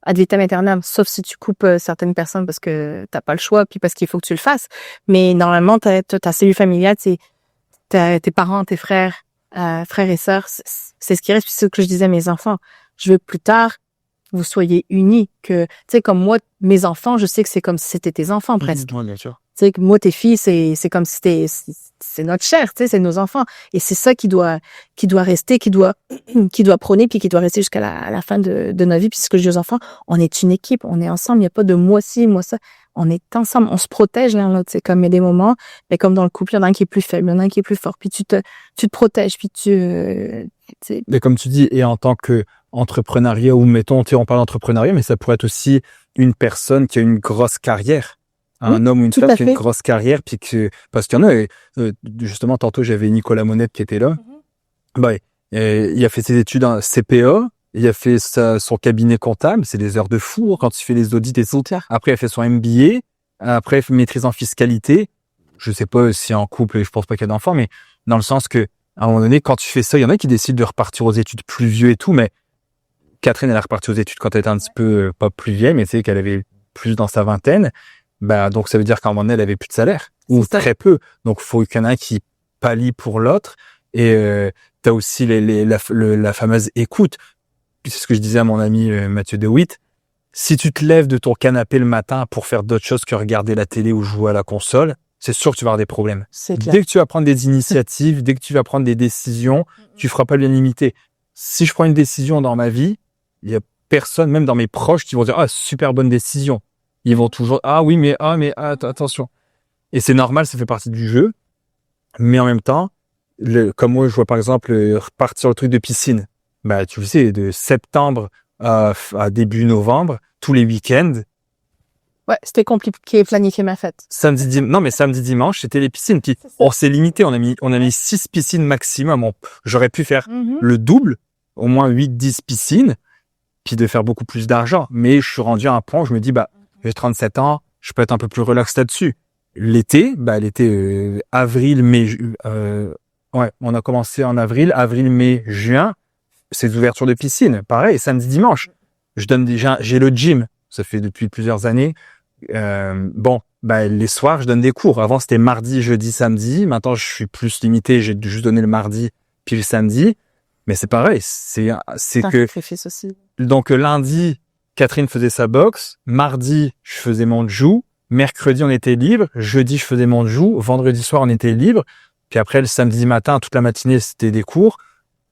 Ad vitam aeternam, sauf si tu coupes certaines personnes parce que t'as pas le choix, puis parce qu'il faut que tu le fasses. Mais normalement, ta cellule familiale, c'est tes parents, tes frères, frères et sœurs, c'est ce qui reste. Puis c'est ce que je disais à mes enfants. Je veux plus tard vous soyez unis, que, tu sais, comme moi, mes enfants, je sais que c'est comme si c'était tes enfants, presque. Oui, bien sûr. Tu sais, que moi, tes filles, c'est comme si c'est notre chair, tu sais, c'est nos enfants. Et c'est ça qui doit rester, qui doit prôner, puis qui doit rester jusqu'à la fin de notre vie. Puis ce que je dis aux enfants, on est une équipe, on est ensemble, il n'y a pas de moi ci, moi ça. On est ensemble, on se protège l'un l'autre. C'est comme il y a des moments, mais comme dans le couple, il y en a un qui est plus faible, il y en a un qui est plus fort, puis tu te protèges, puis Mais comme tu dis, et en tant que entrepreneuriat, ou mettons, on parle d'entrepreneuriat, mais ça pourrait être aussi une personne qui a une grosse carrière. Un homme ou une femme qui a une grosse carrière, puis parce qu'il y en a, justement, tantôt, j'avais Nicolas Monette qui était là. Ben, il a fait ses études en CPA, il a fait son cabinet comptable, c'est des heures de fou quand il fait les audits et tout. Après, il a fait son MBA, après, il fait maîtrise en fiscalité. Je sais pas si en couple, je pense pas qu'il y a d'enfants, mais dans le sens que, à un moment donné, quand tu fais ça, il y en a qui décident de repartir aux études plus vieux et tout, mais Catherine, elle est repartie aux études quand elle était un petit peu, pas plus vieille, mais tu sais qu'elle avait plus dans sa vingtaine. Ben, donc ça veut dire qu'à un moment donné, elle avait plus de salaire, ou très peu. Donc, faut qu'il y en ait un qui pallie pour l'autre. Et t'as aussi la fameuse écoute. C'est ce que je disais à mon ami Mathieu DeWitt. Si tu te lèves de ton canapé le matin pour faire d'autres choses que regarder la télé ou jouer à la console, c'est sûr que tu vas avoir des problèmes. Dès que tu vas prendre des initiatives, dès que tu vas prendre des décisions, tu feras pas l'unanimité. Si je prends une décision dans ma vie, il y a personne, même dans mes proches, qui vont dire « Ah, super bonne décision ». Ils vont toujours « Ah oui, mais attention ». Et c'est normal, ça fait partie du jeu. Mais en même temps, comme moi, je vois par exemple repartir le truc de piscine. Bah, tu le sais, de septembre à début novembre, tous les week-ends. Ouais, c'était compliqué planifier ma fête. Samedi, dimanche, c'était les piscines. Puis on s'est limité, on a mis 6 piscines maximum. J'aurais pu faire le double, au moins 8-10 piscines, puis de faire beaucoup plus d'argent. Mais je suis rendu à un point où je me dis, bah, j'ai 37 ans, je peux être un peu plus relax là-dessus. L'été, avril, mai, on a commencé en avril, mai, juin, c'est ouverture de piscine. Pareil, samedi, dimanche. J'ai le gym. Ça fait depuis plusieurs années. Les soirs, je donne des cours. Avant, c'était mardi, jeudi, samedi. Maintenant, je suis plus limité. J'ai juste donné le mardi puis le samedi. Mais c'est pareil. C'est que sacrifice aussi. Donc lundi, Catherine faisait sa boxe. Mardi, je faisais mon jiu. Mercredi, on était libre. Jeudi, je faisais mon jiu. Vendredi soir, on était libre. Puis après, le samedi matin, toute la matinée, c'était des cours.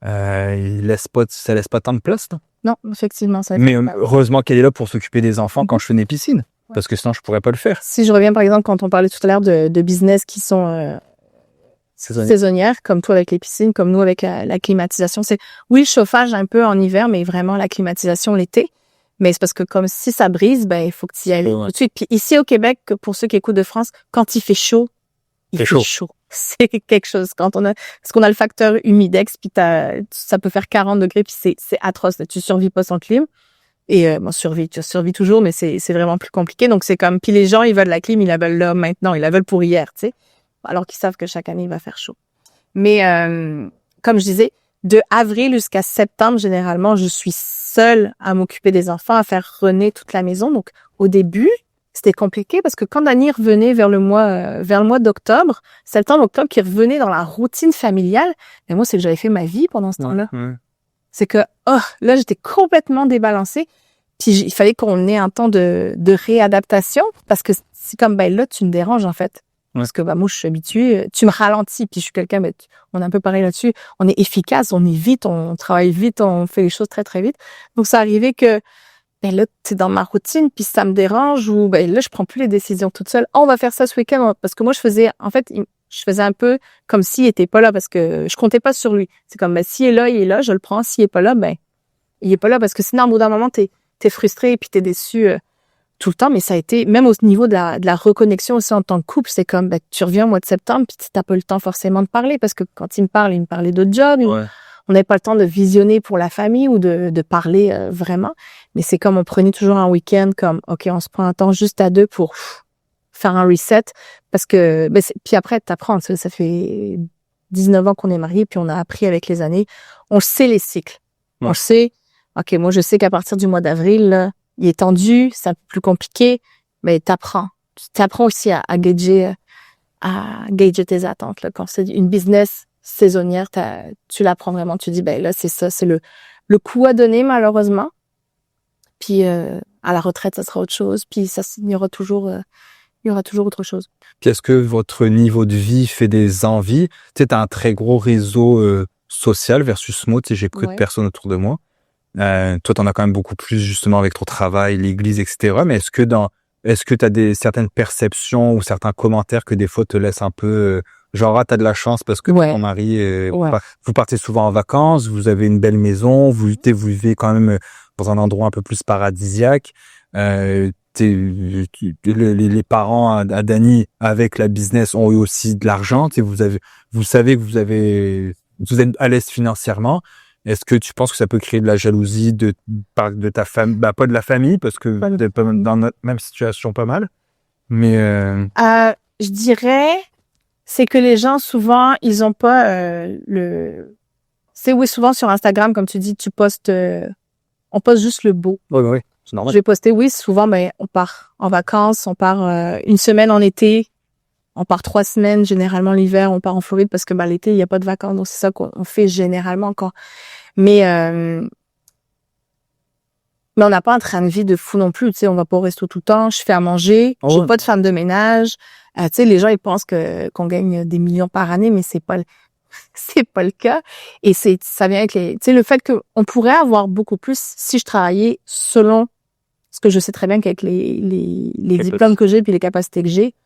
Ça laisse pas tant de place, non? Non, effectivement. Mais heureusement qu'elle est là pour s'occuper des enfants quand je fais mes piscines. Ouais. Parce que sinon, je pourrais pas le faire. Si je reviens, par exemple, quand on parlait tout à l'heure de business qui sont saisonnières, comme toi avec les piscines, comme nous avec la climatisation, c'est oui, le chauffage un peu en hiver, mais vraiment la climatisation l'été. Mais c'est parce que comme si ça brise, il faut que tu y ailles tout de suite. Puis ici au Québec, pour ceux qui écoutent de France, quand il fait chaud, il fait chaud. C'est quelque chose. Parce qu'on a le facteur humidex, puis ça peut faire 40 degrés, puis c'est atroce. Là. Tu survis pas sans clim. Et tu survis toujours, mais c'est vraiment plus compliqué. Donc c'est comme, puis les gens, ils veulent la clim, ils la veulent là maintenant, ils la veulent pour hier, tu sais. Alors qu'ils savent que chaque année, il va faire chaud. Mais comme je disais, de avril jusqu'à septembre, généralement, je suis seule à m'occuper des enfants, à faire runner toute la maison. Donc au début, c'était compliqué parce que quand Dany revenait vers le mois d'octobre, septembre-octobre, qui revenait dans la routine familiale, mais moi, c'est que j'avais fait ma vie pendant ce temps-là. Ouais. C'est que, là, j'étais complètement débalancée. Puis il fallait qu'on ait un temps de réadaptation parce que c'est comme, là, tu me déranges, en fait. Ouais. Parce que, moi, je suis habituée, tu me ralentis, puis je suis quelqu'un, on est un peu pareil là-dessus. On est efficace, on est vite, on travaille vite, on fait les choses très, très vite. Donc, ça arrivait que ben là, c'est dans ma routine, puis ça me dérange, ou ben là, je prends plus les décisions toute seule. On va faire ça ce week-end, parce que moi, je faisais un peu comme s'il était pas là, parce que je comptais pas sur lui. C'est comme, ben, s'il est là, il est là, je le prends. S'il est pas là, ben, il est pas là, parce que sinon, au bout d'un moment, t'es frustré, puis t'es déçu tout le temps. Mais ça a été, même au niveau de la reconnexion aussi en tant que couple, c'est comme, ben, tu reviens au mois de septembre, puis t'as pas le temps forcément de parler, parce que quand il me parlait de job. Ouais. On n'avait pas le temps de visionner pour la famille ou de parler vraiment. Mais c'est comme on prenait toujours un week-end comme, OK, on se prend un temps juste à deux pour faire un reset. Parce que, ben, puis après, t'apprends. Ça fait 19 ans qu'on est mariés, puis on a appris avec les années. On sait les cycles. Ouais. On sait, OK, moi, je sais qu'à partir du mois d'avril, là, il est tendu, c'est un peu plus compliqué, mais t'apprends. T'apprends aussi à gager tes attentes, là. Quand c'est une business saisonnière, tu l'apprends vraiment, tu dis, ben là, c'est ça, c'est le coup à donner, malheureusement. Puis, à la retraite, ça sera autre chose. Puis, il y aura toujours autre chose. Puis est-ce que votre niveau de vie fait des envies? Tu sais, t'as un très gros réseau social versus moi, tu sais, j'ai peu de personnes autour de moi. Toi, t'en as quand même beaucoup plus, justement, avec ton travail, l'église, etc. Mais est-ce que t'as certaines perceptions ou certains commentaires que des fois te laissent un peu, genre, t'as de la chance parce que ton mari, vous partez souvent en vacances, vous avez une belle maison, vous vivez quand même dans un endroit un peu plus paradisiaque. Les parents à Dani, avec la business, ont eu aussi de l'argent. Vous savez que vous êtes à l'aise financièrement. Est-ce que tu penses que ça peut créer de la jalousie de ta famille, pas de la famille, parce que vous êtes dans notre même situation pas mal, mais je dirais, c'est que les gens souvent, ils ont pas c'est souvent sur Instagram, comme tu dis, on poste juste le beau. Oui, c'est normal. Je vais poster, souvent, ben on part en vacances, on part une semaine en été, on part 3 semaines, généralement l'hiver, on part en Floride parce que l'été, il n'y a pas de vacances, donc c'est ça qu'on fait généralement encore. Mais on n'a pas un train de vie de fou non plus, tu sais, on va pas au resto tout le temps, je fais à manger, j'ai pas de femme de ménage. Tu sais, les gens, ils pensent qu'on gagne des millions par année, mais c'est pas le cas. Et ça vient avec tu sais, le fait qu'on pourrait avoir beaucoup plus si je travaillais selon ce que je sais très bien qu'avec les diplômes que j'ai puis les capacités que j'ai,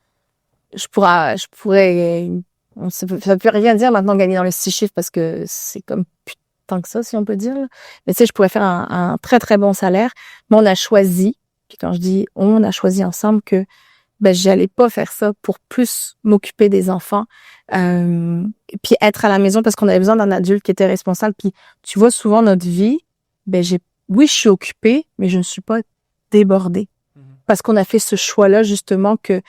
je pourrais, ça peut rien dire maintenant gagner dans les 6 chiffres parce que c'est comme tant que ça, si on peut dire. Mais tu sais, je pourrais faire un très, très bon salaire. Mais on a choisi, puis quand je dis on a choisi ensemble que j'allais pas faire ça pour plus m'occuper des enfants, puis être à la maison parce qu'on avait besoin d'un adulte qui était responsable. Puis tu vois, souvent notre vie, je suis occupée, mais je ne suis pas débordée. Parce qu'on a fait ce choix-là, justement, que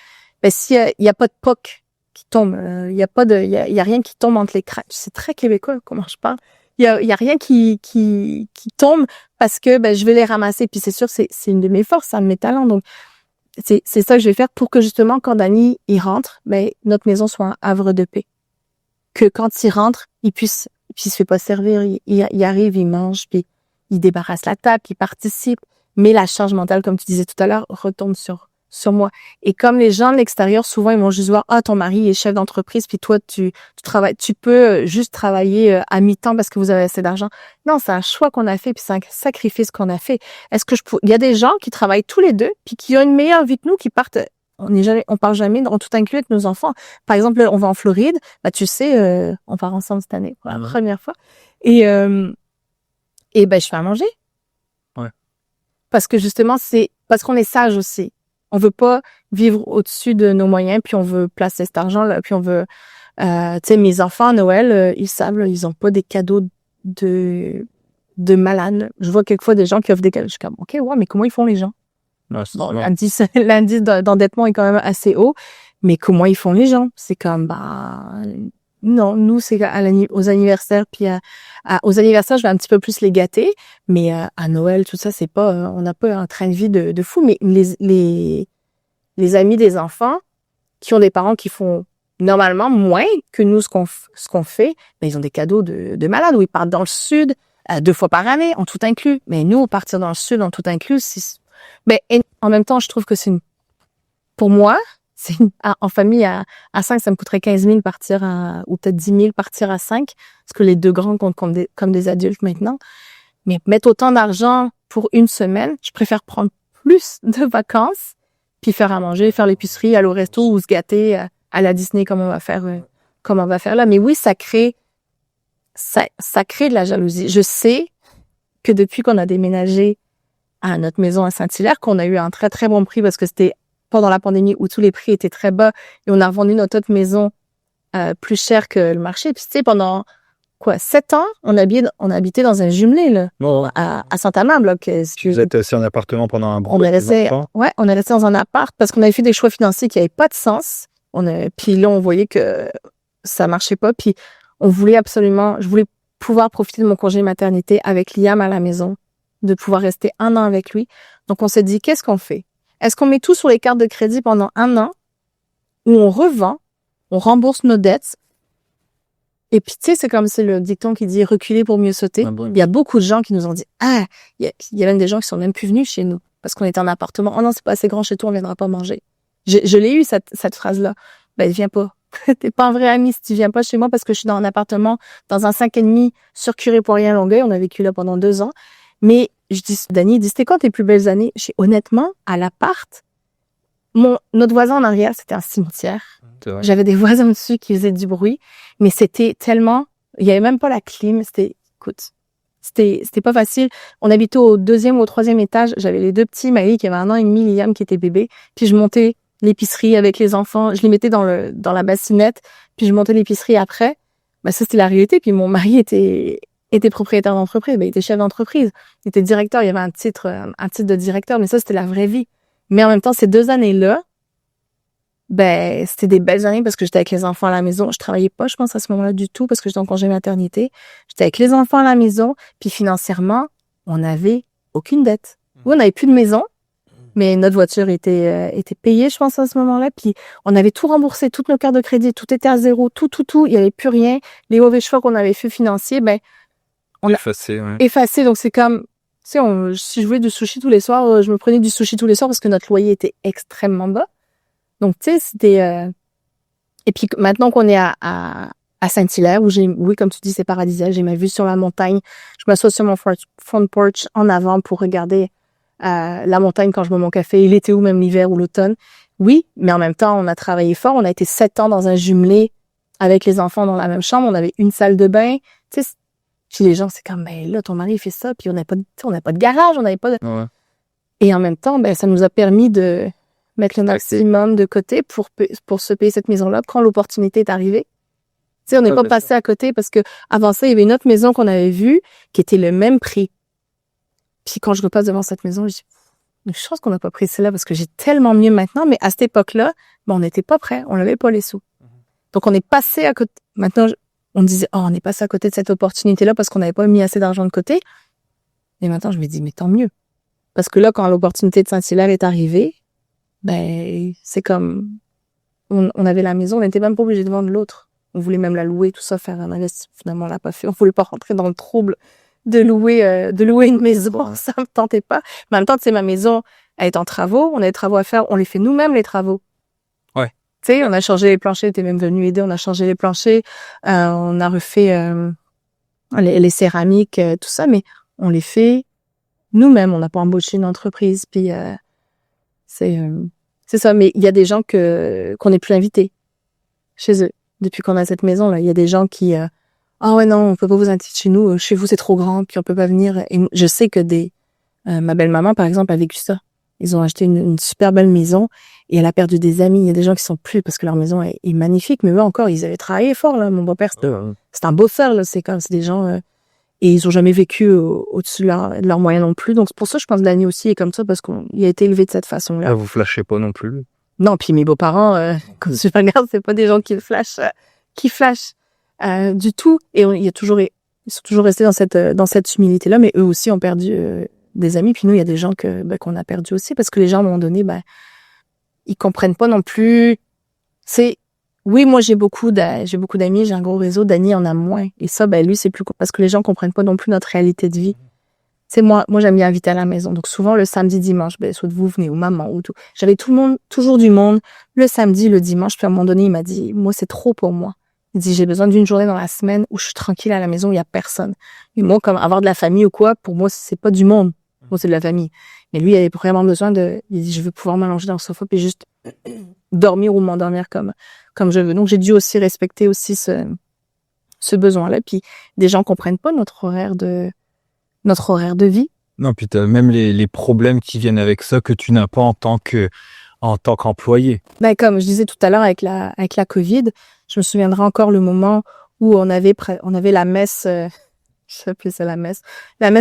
s'il y a pas de POC qui tombe, il y a rien qui tombe entre les cracks. C'est très québécois, comment je parle. Il y a rien qui tombe parce que je vais les ramasser. Puis c'est sûr, c'est une de mes forces, un de mes talents. Donc c'est ça que je vais faire pour que justement quand Dani il rentre, notre maison soit un havre de paix. Que quand il rentre, il se fait pas servir, il arrive, il mange, puis il débarrasse la table, il participe. Mais la charge mentale, comme tu disais tout à l'heure, retombe sur moi. Et comme les gens de l'extérieur, souvent, ils vont juste voir, ton mari est chef d'entreprise, puis toi, tu travailles, tu peux juste travailler à mi-temps parce que vous avez assez d'argent. Non, c'est un choix qu'on a fait, puis c'est un sacrifice qu'on a fait. Il y a des gens qui travaillent tous les deux, puis qui ont une meilleure vie que nous, qui partent, on part jamais dans tout inclus avec nos enfants. Par exemple, on va en Floride, tu sais, on part ensemble cette année, pour la première fois. Et je fais à manger. Ouais. Parce que justement, c'est parce qu'on est sage aussi. On veut pas vivre au-dessus de nos moyens, puis on veut placer cet argent-là, puis on veut... tu sais, mes enfants, à Noël, ils savent, là, ils ont pas des cadeaux de malades. Je vois quelquefois des gens qui offrent des cadeaux. Je suis comme, OK, mais comment ils font les gens? L'indice d'endettement est quand même assez haut, mais comment ils font les gens? C'est comme, non, nous, c'est aux anniversaires, puis aux anniversaires, je vais un petit peu plus les gâter, mais à Noël, tout ça, c'est pas, on n'a pas un train de vie de fou, mais les amis des enfants qui ont des parents qui font normalement moins que nous ce qu'on fait, ils ont des cadeaux de malade, où ils partent dans le sud 2 fois par année, en tout inclus. Mais nous, partir dans le sud en tout inclus, en même temps, je trouve que pour moi, en famille à 5, ça me coûterait 15 000 partir ou peut-être 10 000 partir à 5, parce que les 2 grands comptent comme des adultes maintenant. Mais mettre autant d'argent pour une semaine, je préfère prendre plus de vacances puis faire à manger, faire l'épicerie, aller au resto ou se gâter à la Disney comme on va faire là. Mais oui, ça crée de la jalousie. Je sais que depuis qu'on a déménagé à notre maison à Saint-Hilaire, qu'on a eu un très, très bon prix parce que c'était pendant la pandémie où tous les prix étaient très bas et on a revendu notre autre maison plus cher que le marché. Puis tu sais, pendant 7 ans, on habitait dans un jumelé là, à Saint-Amand. Vous êtes assis en appartement pendant un bout. On est resté dans un appart parce qu'on avait fait des choix financiers qui n'avaient pas de sens. Puis là, on voyait que ça marchait pas. Puis je voulais pouvoir profiter de mon congé maternité avec Liam à la maison, de pouvoir rester 1 an avec lui. Donc, on s'est dit, qu'est-ce qu'on fait? Est-ce qu'on met tout sur les cartes de crédit pendant 1 an ou on revend, on rembourse nos dettes? Et puis, tu sais, c'est comme c'est le dicton qui dit reculer pour mieux sauter. Il y a beaucoup de gens qui nous ont dit, il y a même des gens qui sont même plus venus chez nous parce qu'on était en appartement. Oh non, c'est pas assez grand chez toi, on viendra pas manger. Je l'ai eu, cette phrase-là. Ben, viens pas. T'es pas un vrai ami si tu viens pas chez moi parce que je suis dans un appartement, dans un 5,5 sur Curé-Poirier-Longueuil. On a vécu là pendant 2 ans. Mais je dis, Dani, c'était quand tes plus belles années? Honnêtement, à l'appart, notre voisin en arrière, c'était un cimetière. J'avais des voisins dessus qui faisaient du bruit, mais c'était tellement, il y avait même pas la clim. C'était pas facile. On habitait au 2e ou au 3e étage. J'avais les 2 petits, Maëlie qui avait 1 an et demi, Liam qui était bébé. Puis je montais l'épicerie avec les enfants. Je les mettais dans la bassinette. Puis je montais l'épicerie après. Ça, c'était la réalité. Puis mon mari était propriétaire d'entreprise. Il était chef d'entreprise. Il était directeur. Il y avait un titre de directeur. Mais ça, c'était la vraie vie. Mais en même temps, ces 2 années-là, c'était des belles années parce que j'étais avec les enfants à la maison. Je travaillais pas, je pense, à ce moment-là du tout parce que j'étais en congé maternité. J'étais avec les enfants à la maison. Puis financièrement, on n'avait aucune dette. Oui, on n'avait plus de maison, mais notre voiture était payée, je pense, à ce moment-là. Puis on avait tout remboursé, toutes nos cartes de crédit, tout était à zéro, tout. Il y avait plus rien. Les mauvais choix qu'on avait fait financiers, on l'a effacé. Donc c'est comme, tu sais, si je voulais du sushi tous les soirs, je me prenais du sushi tous les soirs parce que notre loyer était extrêmement bas. Donc, tu sais, c'était... Et puis, maintenant qu'on est à Saint-Hilaire, où oui, comme tu dis, c'est paradisiaque, j'ai ma vue sur la montagne. Je m'assois sur mon front porch en avant pour regarder la montagne quand je bois mon café, l'été ou même l'hiver ou l'automne. Oui, mais en même temps, on a travaillé fort. On a été 7 ans dans un jumelé avec les enfants dans la même chambre. On avait une salle de bain. Tu sais, puis les gens, c'est comme, là, ton mari, il fait ça, puis on n'a pas de garage, on n'avait pas de... Ouais. Et en même temps, ça nous a permis de mettre le maximum de côté pour se payer cette maison-là quand l'opportunité est arrivée. Tu sais, on n'est pas passé à côté parce que avant ça, il y avait une autre maison qu'on avait vue qui était le même prix. Puis quand je repasse devant cette maison, je dis, une chance qu'on n'a pas pris celle-là parce que j'ai tellement mieux maintenant. Mais à cette époque-là, on n'était pas prêt, on n'avait pas les sous. Donc on est passé à côté. Maintenant, on disait, on est passé à côté de cette opportunité-là parce qu'on n'avait pas mis assez d'argent de côté. Et maintenant, je me dis, mais tant mieux. Parce que là, quand l'opportunité de Saint-Hilaire est arrivée, c'est comme, on avait la maison, on n'était même pas obligé de vendre l'autre. On voulait même la louer, tout ça, faire un investissement. Finalement, on l'a pas fait. On voulait pas rentrer dans le trouble de louer une maison. Ça me tentait pas. Mais en même temps, tu sais, ma maison, elle est en travaux. On a des travaux à faire. On les fait nous-mêmes, les travaux. Ouais. Tu sais, on a changé les planchers. T'es même venu aider. On a changé les planchers. On a refait les céramiques, tout ça. Mais on les fait nous-mêmes. On n'a pas embauché une entreprise. Puis c'est ça. Mais il y a des gens qu'on n'est plus invités chez eux. Depuis qu'on a cette maison là, il y a des gens qui ouais non, on peut pas vous inviter chez nous, chez vous c'est trop grand, puis on peut pas venir. Et je sais que ma belle-maman par exemple a vécu ça. Ils ont acheté une super belle maison et elle a perdu des amis. Il y a des gens qui sont plus parce que leur maison est magnifique, mais eux encore ils avaient travaillé fort là. Mon beau-père c'est un bosseur là, c'est des gens et ils ont jamais vécu au-dessus de leurs moyens non plus. Donc c'est pour ça je pense que Dani aussi est comme ça parce qu'il a été élevé de cette façon-là. Vous flashez pas non plus. Non, puis mes beaux-parents, quand je regarde, c'est pas des gens qui flashent du tout. Et ils sont toujours restés dans cette humilité-là, mais eux aussi ont perdu des amis. Puis nous, il y a des gens qu'on a perdus aussi, parce que les gens, à un moment donné, ils comprennent pas non plus. Oui, moi, j'ai beaucoup d'amis, j'ai un gros réseau. Dani en a moins. Et ça, lui, c'est plus parce que les gens comprennent pas non plus notre réalité de vie. C'est moi j'aime bien inviter à la maison. Donc souvent le samedi, dimanche, soit vous venez ou maman ou tout. J'avais tout le monde, toujours du monde, le samedi, le dimanche. Puis à un moment donné, il m'a dit, moi c'est trop pour moi. Il dit, j'ai besoin d'une journée dans la semaine où je suis tranquille à la maison, il y a personne. Et moi, comme avoir de la famille ou quoi, pour moi c'est pas du monde. Bon, c'est de la famille. Mais lui, il avait vraiment besoin il dit, je veux pouvoir m'allonger dans le sofa puis juste dormir ou m'endormir comme je veux. Donc, j'ai dû aussi respecter aussi ce besoin-là. Puis, des gens comprennent pas notre horaire de vie. Non, puis t'as même les problèmes qui viennent avec ça que tu n'as pas en tant qu'employé. Ben, comme je disais tout à l'heure avec la COVID, je me souviendrai encore le moment où on avait la messe, je sais plus c'est la messe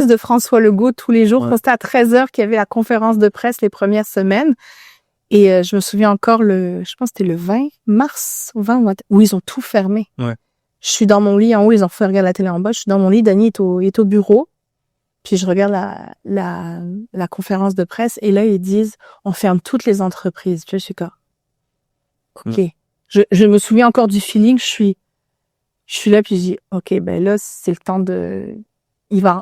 de François Legault tous les jours. C'était à 13h qu'il y avait la conférence de presse les premières semaines. Et je me souviens encore je pense que c'était le 20 mars ou 20, où ils ont tout fermé. Ouais. Je suis dans mon lit en haut, ils ont fait regarder la télé en bas. Je suis dans mon lit, Dany est au bureau. Puis je regarde la conférence de presse et là, ils disent, on ferme toutes les entreprises. Je suis comme, OK. Je me souviens encore du feeling. Je suis là, puis je dis, OK, ben là, c'est le temps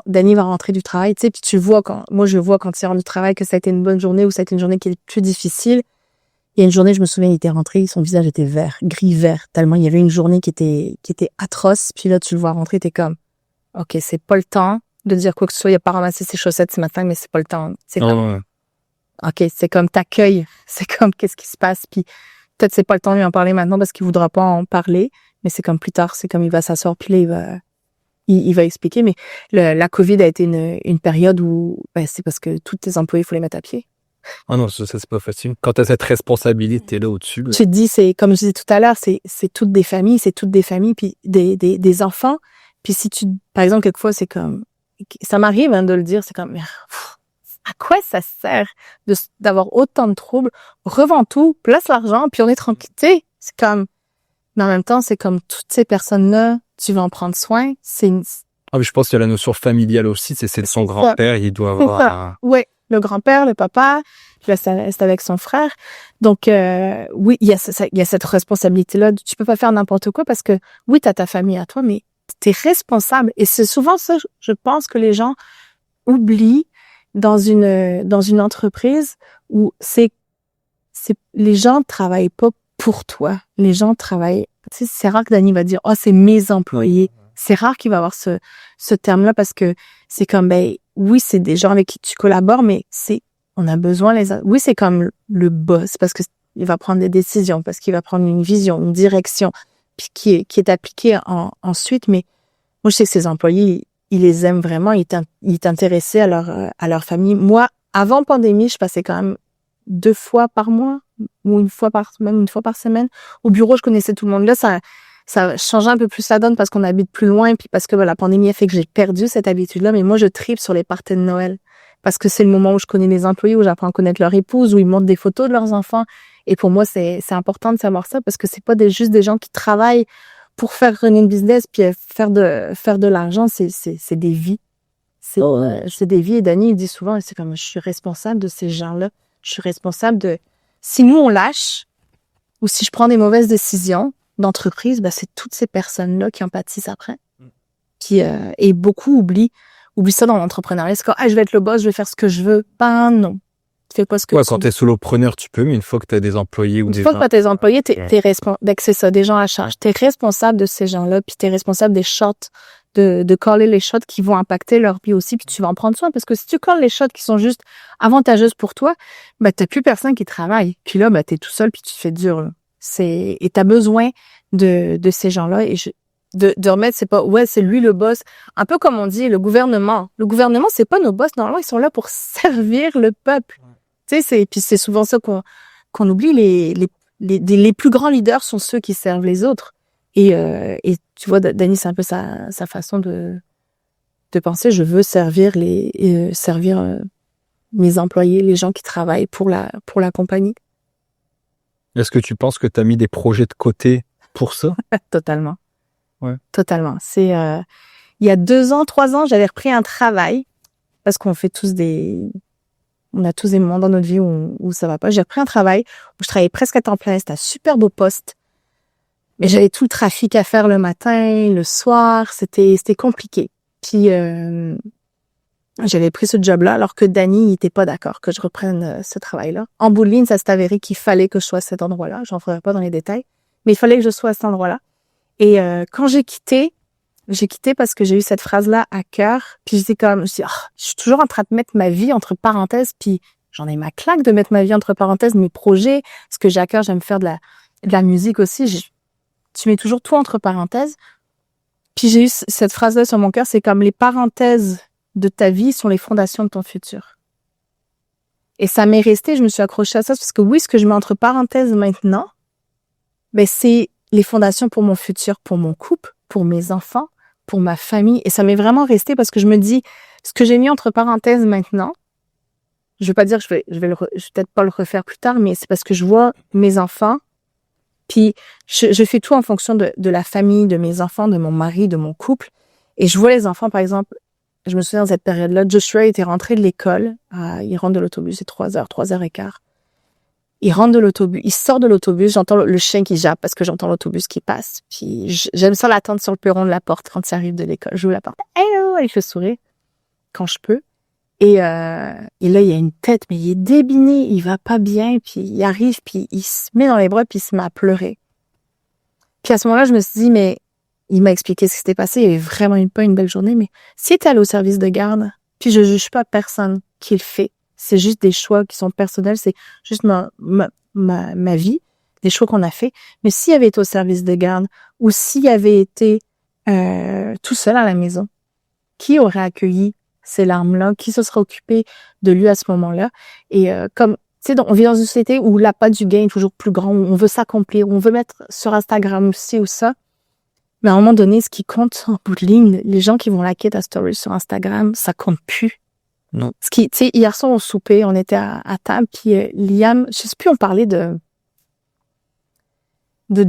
Dany va rentrer du travail, tu sais, puis tu vois je vois quand il rentre du travail que ça a été une bonne journée ou ça a été une journée qui est plus difficile. Il y a une journée, je me souviens, il était rentré, son visage était gris-vert, tellement il y avait une journée qui était atroce. Puis là, tu le vois rentrer, t'es comme, OK, c'est pas le temps de dire quoi que ce soit. Il a pas ramassé ses chaussettes ce matin, mais c'est pas le temps. OK, c'est comme t'accueilles. C'est comme qu'est-ce qui se passe. Puis peut-être c'est pas le temps de lui en parler maintenant parce qu'il voudra pas en parler, mais c'est comme plus tard, c'est comme il va s'asseoir, puis là, il va expliquer. Mais la COVID a été une période où c'est parce que tous tes employés, il faut les mettre à pied. Ah non, ça c'est pas facile. Quand t'as cette responsabilité là au-dessus. Tu te dis, c'est comme je disais tout à l'heure, c'est toutes des familles, puis des enfants. Puis si par exemple, quelquefois, c'est comme, ça m'arrive de le dire, c'est comme, à quoi ça sert d'avoir autant de troubles? Revends tout, place l'argent, puis on est tranquille. C'est comme, mais en même temps, c'est comme toutes ces personnes-là, tu vas en prendre soin. Ah, mais je pense qu'il y a la notion familiale aussi, c'est de son grand-père, il doit avoir Oui, le grand-père, le papa, puis là, c'est avec son frère. Donc, oui, il y a cette responsabilité-là. Tu peux pas faire n'importe quoi parce que, oui, t'as ta famille à toi, mais t'es responsable. Et c'est souvent ça, je pense que les gens oublient dans une entreprise où les gens travaillent pas pour toi. Les gens travaillent, tu sais, c'est rare que Dany va dire, oh, c'est mes employés. C'est rare qu'il va avoir ce terme-là parce que c'est comme, oui, c'est des gens avec qui tu collabores, mais on a besoin oui, c'est comme le boss parce que il va prendre des décisions, parce qu'il va prendre une vision, une direction, puis qui est appliquée ensuite. Mais moi, je sais que ces employés, ils les aiment vraiment, il est intéressé à leur famille. Moi, avant pandémie, je passais quand même 2 fois par mois ou une fois par semaine au bureau. Je connaissais tout le monde là. Ça changeait un peu plus la donne parce qu'on habite plus loin puis parce que la pandémie a fait que j'ai perdu cette habitude-là. Mais moi, je tripe sur les parties de Noël parce que c'est le moment où je connais les employés, où j'apprends à connaître leur épouse, où ils montrent des photos de leurs enfants. Et pour moi, c'est important de savoir ça parce que c'est pas juste des gens qui travaillent pour faire runner une business puis faire de l'argent. C'est des vies. C'est des vies. Et Dany, il dit souvent, c'est comme, je suis responsable de ces gens-là. Je suis responsable si nous on lâche ou si je prends des mauvaises décisions d'entreprise, c'est toutes ces personnes-là qui en pâtissent après. Et beaucoup oublient ça dans l'entrepreneuriat. C'est comme, je vais être le boss, je vais faire ce que je veux. Non. Tu fais pas ce que tu veux. Quand t'es solopreneur, tu peux, mais une fois que t'as des employés ou une fois que t'as tes employés, t'es responsable. C'est ça, des gens à charge. T'es responsable de ces gens-là, puis t'es responsable des shots, de caller les shots qui vont impacter leur vie aussi, puis tu vas en prendre soin. Parce que si tu calls les shots qui sont juste avantageuses pour toi, t'as plus personne qui travaille. Puis là, t'es tout seul, puis tu te fais dur, là. Et t'as besoin de ces gens-là. Et de remettre, c'est pas, c'est lui le boss. Un peu comme on dit, le gouvernement. Le gouvernement, c'est pas nos boss. Normalement, ils sont là pour servir le peuple. Tu sais, puis c'est souvent ça qu'on oublie. Les plus grands leaders sont ceux qui servent les autres. Et tu vois, Dany, c'est un peu sa façon de penser. Je veux servir mes employés, les gens qui travaillent pour la compagnie. Est-ce que tu penses que tu as mis des projets de côté pour ça? Totalement. Ouais. Totalement. C'est il y a 2 ans, 3 ans, j'avais repris un travail parce qu'on fait on a tous des moments dans notre vie où ça va pas. J'ai repris un travail où je travaillais presque à temps plein. C'était un super beau poste. Mais j'avais tout le trafic à faire le matin, le soir. C'était compliqué. Puis, j'avais pris ce job-là alors que Dany, il était pas d'accord que je reprenne ce travail-là. En bout de ligne, ça s'est avéré qu'il fallait que je sois à cet endroit-là. J'en ferai pas dans les détails. Mais il fallait que je sois à cet endroit-là. Et quand j'ai quitté, J'ai quitté parce que j'ai eu cette phrase-là à cœur. Puis j'étais comme, je suis toujours en train de mettre ma vie entre parenthèses. Puis j'en ai ma claque de mettre ma vie entre parenthèses, mes projets, ce que j'ai à cœur, j'aime faire de la musique aussi. Tu mets toujours tout entre parenthèses. Puis j'ai eu cette phrase-là sur mon cœur, c'est comme les parenthèses de ta vie sont les fondations de ton futur. Et ça m'est resté, je me suis accrochée à ça parce que oui, ce que je mets entre parenthèses maintenant, ben c'est les fondations pour mon futur, pour mon couple, pour mes enfants, pour ma famille. Et ça m'est vraiment resté parce que je me dis, ce que j'ai mis entre parenthèses maintenant, je veux pas dire que je vais peut-être pas le refaire plus tard, mais c'est parce que je vois mes enfants. Puis, je fais tout en fonction de la famille, de mes enfants, de mon mari, de mon couple. Et je vois les enfants, par exemple, je me souviens dans cette période-là, Joshua était rentré de l'école, il rentre de l'autobus, c'est 3h15. Il rentre de l'autobus, il sort de l'autobus, j'entends le chien qui jappe parce que j'entends l'autobus qui passe. Puis, j'aime ça l'attendre sur le perron de la porte quand il arrive de l'école. J'ouvre la porte. Hello! Il fait sourire quand je peux. Et là, il a une tête, mais il est débiné, il va pas bien, puis il arrive, puis il se met dans les bras, puis il se met à pleurer. Puis à ce moment-là, je me suis dit, mais il m'a expliqué ce qui s'était passé, il avait vraiment pas une belle journée, mais si t'es allé au service de garde, puis je juge pas personne qui le fait, c'est juste des choix qui sont personnels, c'est juste ma vie, des choix qu'on a fait, mais s'il avait été au service de garde, ou s'il avait été tout seul à la maison, qui aurait accueilli ces larmes-là, qui se sera occupé de lui à ce moment-là. Et comme, tu sais, on vit dans une société où l'appât du gain est toujours plus grand, où on veut s'accomplir, où on veut mettre sur Instagram aussi ou ça. Mais à un moment donné, ce qui compte en bout de ligne, les gens qui vont liker ta story sur Instagram, ça compte plus. Non. Ce qui, tu sais, hier soir, au souper, on était à table, puis Liam, je sais plus, on parlait de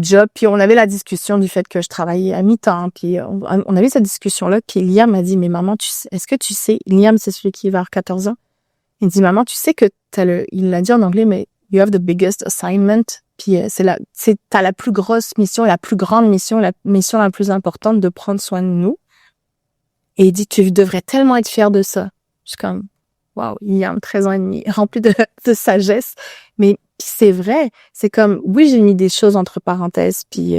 job, puis on avait la discussion du fait que je travaillais à mi-temps, puis on avait cette discussion-là, puis Liam m'a dit, mais maman, est-ce que tu sais, Liam, c'est celui qui va avoir 14 ans, il dit, maman, tu sais que il l'a dit en anglais, mais you have the biggest assignment, puis t'as la plus grosse mission, la plus grande mission, la mission la plus importante de prendre soin de nous, et il dit, tu devrais tellement être fier de ça. Je suis comme, waouh, Liam, 13 ans et demi, rempli de sagesse, mais c'est vrai, c'est comme, oui, j'ai mis des choses entre parenthèses, puis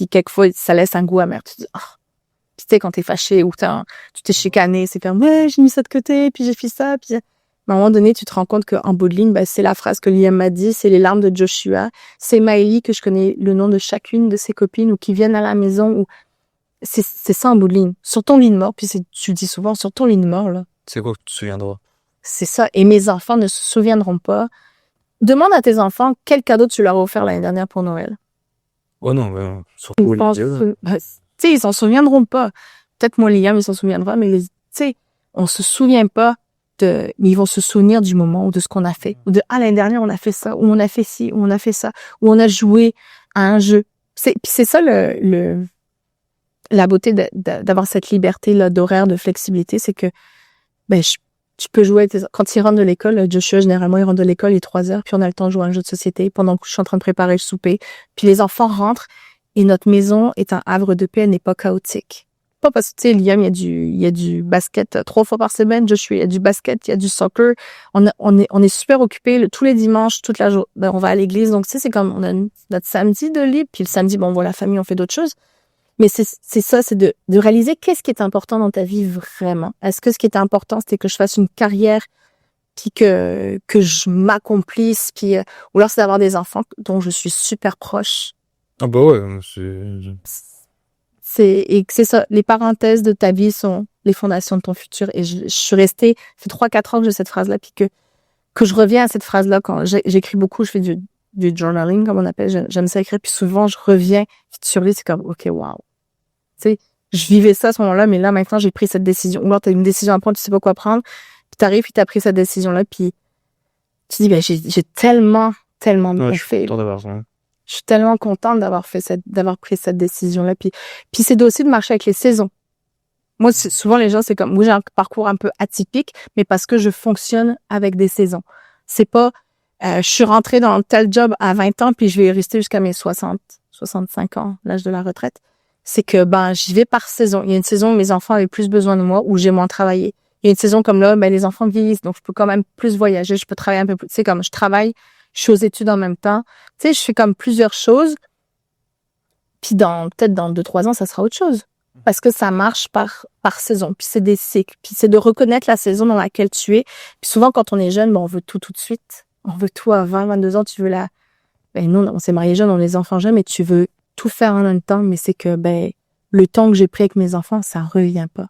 quelquefois, ça laisse un goût amer. Tu dis, oh. Puis tu sais, quand t'es fâché ou tu t'es chicané, c'est comme, ouais, j'ai mis ça de côté, puis j'ai fait ça, puis à un moment donné, tu te rends compte qu'en bout de ligne, ben, c'est la phrase que Liam m'a dit, c'est les larmes de Joshua, c'est Maëlie, que je connais le nom de chacune de ses copines, ou qui viennent à la maison, ou c'est ça en bout de ligne. Sur ton lit de mort, puis tu le dis souvent, sur ton lit de mort, là. C'est quoi que tu te souviendras? C'est ça. Et mes enfants ne se souviendront pas. Demande à tes enfants quel cadeau tu leur as offert l'année dernière pour Noël. Oh non, mais surtout tu sais, ils s'en souviendront pas. Peut-être moi, Liam, il s'en souviendra, mais tu sais, on se souvient pas mais ils vont se souvenir du moment ou de ce qu'on a fait. Ou de, l'année dernière, on a fait ça, ou on a fait ci, ou on a fait ça, ou on a joué à un jeu. Puis c'est ça la beauté d'avoir cette liberté-là d'horaire, de flexibilité, c'est que, ben, tu peux jouer quand il rentre de l'école, Joshua, généralement, il rentre de l'école, il est 3h, puis on a le temps de jouer à un jeu de société pendant que je suis en train de préparer le souper. Puis les enfants rentrent et notre maison est un havre de paix, elle n'est pas chaotique. Pas parce que, tu sais, Liam, il y a du basket 3 fois par semaine, Joshua, il y a du basket, il y a du soccer. On est super occupés tous les dimanches, toute la journée. Ben, on va à l'église. Donc, tu sais, c'est comme, on a notre samedi de libre, puis le samedi, bon, on voit la famille, on fait d'autres choses. Mais c'est ça, c'est de réaliser qu'est-ce qui est important dans ta vie vraiment. Est-ce que ce qui est important, c'était que je fasse une carrière, puis que je m'accomplisse, puis ou alors c'est d'avoir des enfants dont je suis super proche. Ah bah ouais, c'est ça. Les parenthèses de ta vie sont les fondations de ton futur. Et je suis restée, ça fait 3-4 ans que j'ai cette phrase-là, puis que je reviens à cette phrase-là quand j'écris beaucoup, je fais du journaling, comme on appelle. J'aime ça écrire, puis souvent je reviens sur lui, c'est comme, ok, wow. Tu sais, je vivais ça à ce moment-là, mais là, maintenant, j'ai pris cette décision. Ou alors, t'as une décision à prendre, tu sais pas quoi prendre, puis t'arrives, puis t'as pris cette décision-là, puis tu dis, ben, j'ai tellement bien fait. Je suis tellement contente d'avoir pris cette décision-là. Puis c'est aussi de marcher avec les saisons. Moi, souvent, les gens, c'est comme, moi, j'ai un parcours un peu atypique, mais parce que je fonctionne avec des saisons. C'est pas, je suis rentrée dans tel job à 20 ans, puis je vais rester jusqu'à mes 65 ans, l'âge de la retraite. C'est que, ben, j'y vais par saison. Il y a une saison où mes enfants avaient plus besoin de moi, où j'ai moins travaillé. Il y a une saison comme là, ben, les enfants vieillissent, donc je peux quand même plus voyager, je peux travailler un peu plus. Tu sais, comme je travaille, je suis aux études en même temps. Tu sais, je fais comme plusieurs choses. Puis peut-être dans 2-3 ans, ça sera autre chose. Parce que ça marche par saison. Puis c'est des cycles. Puis c'est de reconnaître la saison dans laquelle tu es. Puis souvent, quand on est jeune, on veut tout de suite. On veut tout à 20, 22 ans. Tu veux nous, on s'est mariés jeunes, on a les enfants jeunes, mais tu veux tout faire en même temps. Mais c'est que, le temps que j'ai pris avec mes enfants, ça revient pas.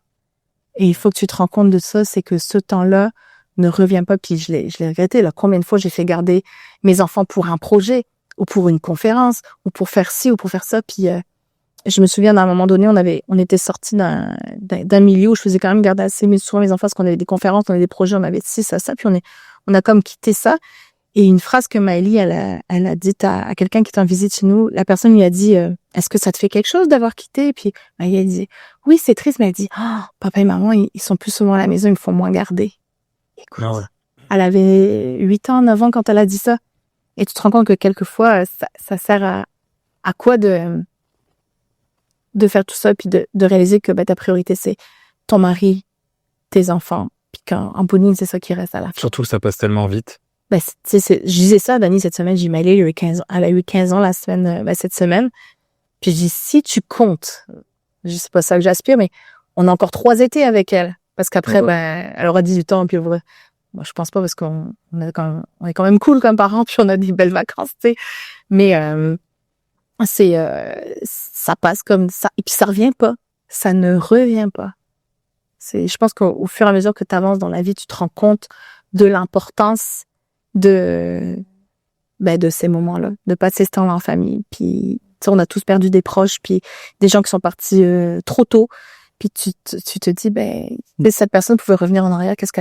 Et il faut que tu te rends compte de ça. C'est que ce temps-là ne revient pas. Puis je l'ai regretté, là. Combien de fois j'ai fait garder mes enfants pour un projet, ou pour une conférence, ou pour faire ci, ou pour faire ça. Puis, je me souviens d'un moment donné, on était sortis d'un milieu où je faisais quand même garder assez souvent mes enfants parce qu'on avait des conférences, on avait des projets, on avait ci, ça, puis on a comme quitté ça. Et une phrase que Maëlie, elle a dite à quelqu'un qui était en visite chez nous, la personne lui a dit, est-ce que ça te fait quelque chose d'avoir quitté? Et puis, Maëlie, elle dit, oui, c'est triste, mais elle dit, papa et maman, ils sont plus souvent à la maison, ils me font moins garder. Écoute, elle avait 8 ans, 9 ans quand elle a dit ça. Et tu te rends compte que quelquefois, ça sert à quoi de faire tout ça, puis de réaliser que ta priorité, c'est ton mari, tes enfants, puis qu'en bout de ligne, c'est ça qui reste à la fin. Surtout que ça passe tellement vite. Je disais ça à Dani cette semaine, j'ai mailé, elle a eu 15 ans la semaine, cette semaine, puis je dis, si tu comptes, je sais pas ça que j'aspire, mais on a encore 3 étés avec elle, parce qu'après, elle aura 18 ans, puis moi, je pense pas, parce qu'on est quand même cool comme parents, puis on a des belles vacances, tu sais, mais ça passe comme ça et puis ça revient pas, ça ne revient pas. Je pense qu'au fur et à mesure que tu avances dans la vie, tu te rends compte de l'importance de ces moments-là, de passer ce temps-là en famille. Puis on a tous perdu des proches, puis des gens qui sont partis trop tôt, puis tu te dis si cette personne pouvait revenir en arrière, qu'est-ce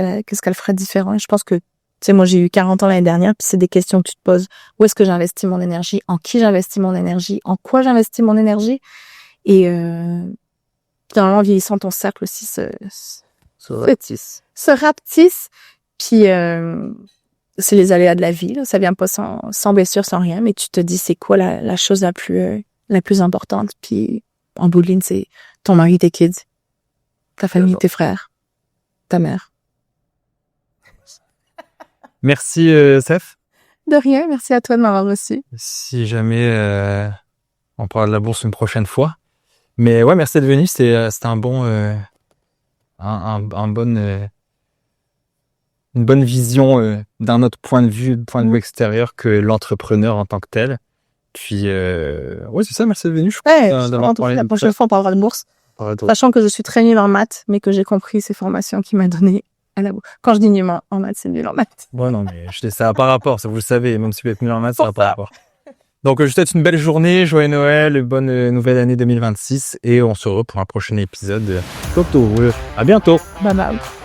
qu'elle ferait différent? Et je pense que moi, j'ai eu 40 ans l'année dernière, puis c'est des questions que tu te poses. Où est-ce que j'investis mon énergie? En qui j'investis mon énergie? En quoi j'investis mon énergie? Et finalement, en vieillissant, ton cercle aussi se rapetisse. Puis c'est les aléas de la vie, là. Ça vient pas sans blessure, sans rien, mais tu te dis c'est quoi la chose la plus importante. Puis en bout de ligne, c'est ton mari, tes kids, ta famille, tes frères, ta mère. Merci, Seth. De rien, merci à toi de m'avoir reçu. Si jamais on parlera de la bourse une prochaine fois. Mais ouais, merci d'être venu. C'était un bon, une bonne vision d'un autre point de vue extérieur que l'entrepreneur en tant que tel. Puis ouais, c'est ça. Merci d'être venu. La prochaine fois, on parlera de bourse. Sachant que je suis très nulle en maths, mais que j'ai compris ces formations qui m'a donné. Quand je dis nul en maths, c'est nul en maths. Ouais, non, mais ça n'a pas rapport, ça vous le savez, même si vous êtes nul en maths, ça n'a pas rapport. Donc, je vous souhaite une belle journée, joyeux Noël, bonne nouvelle année 2026, et on se retrouve pour un prochain épisode d'Octobre. À bientôt. Bye bye.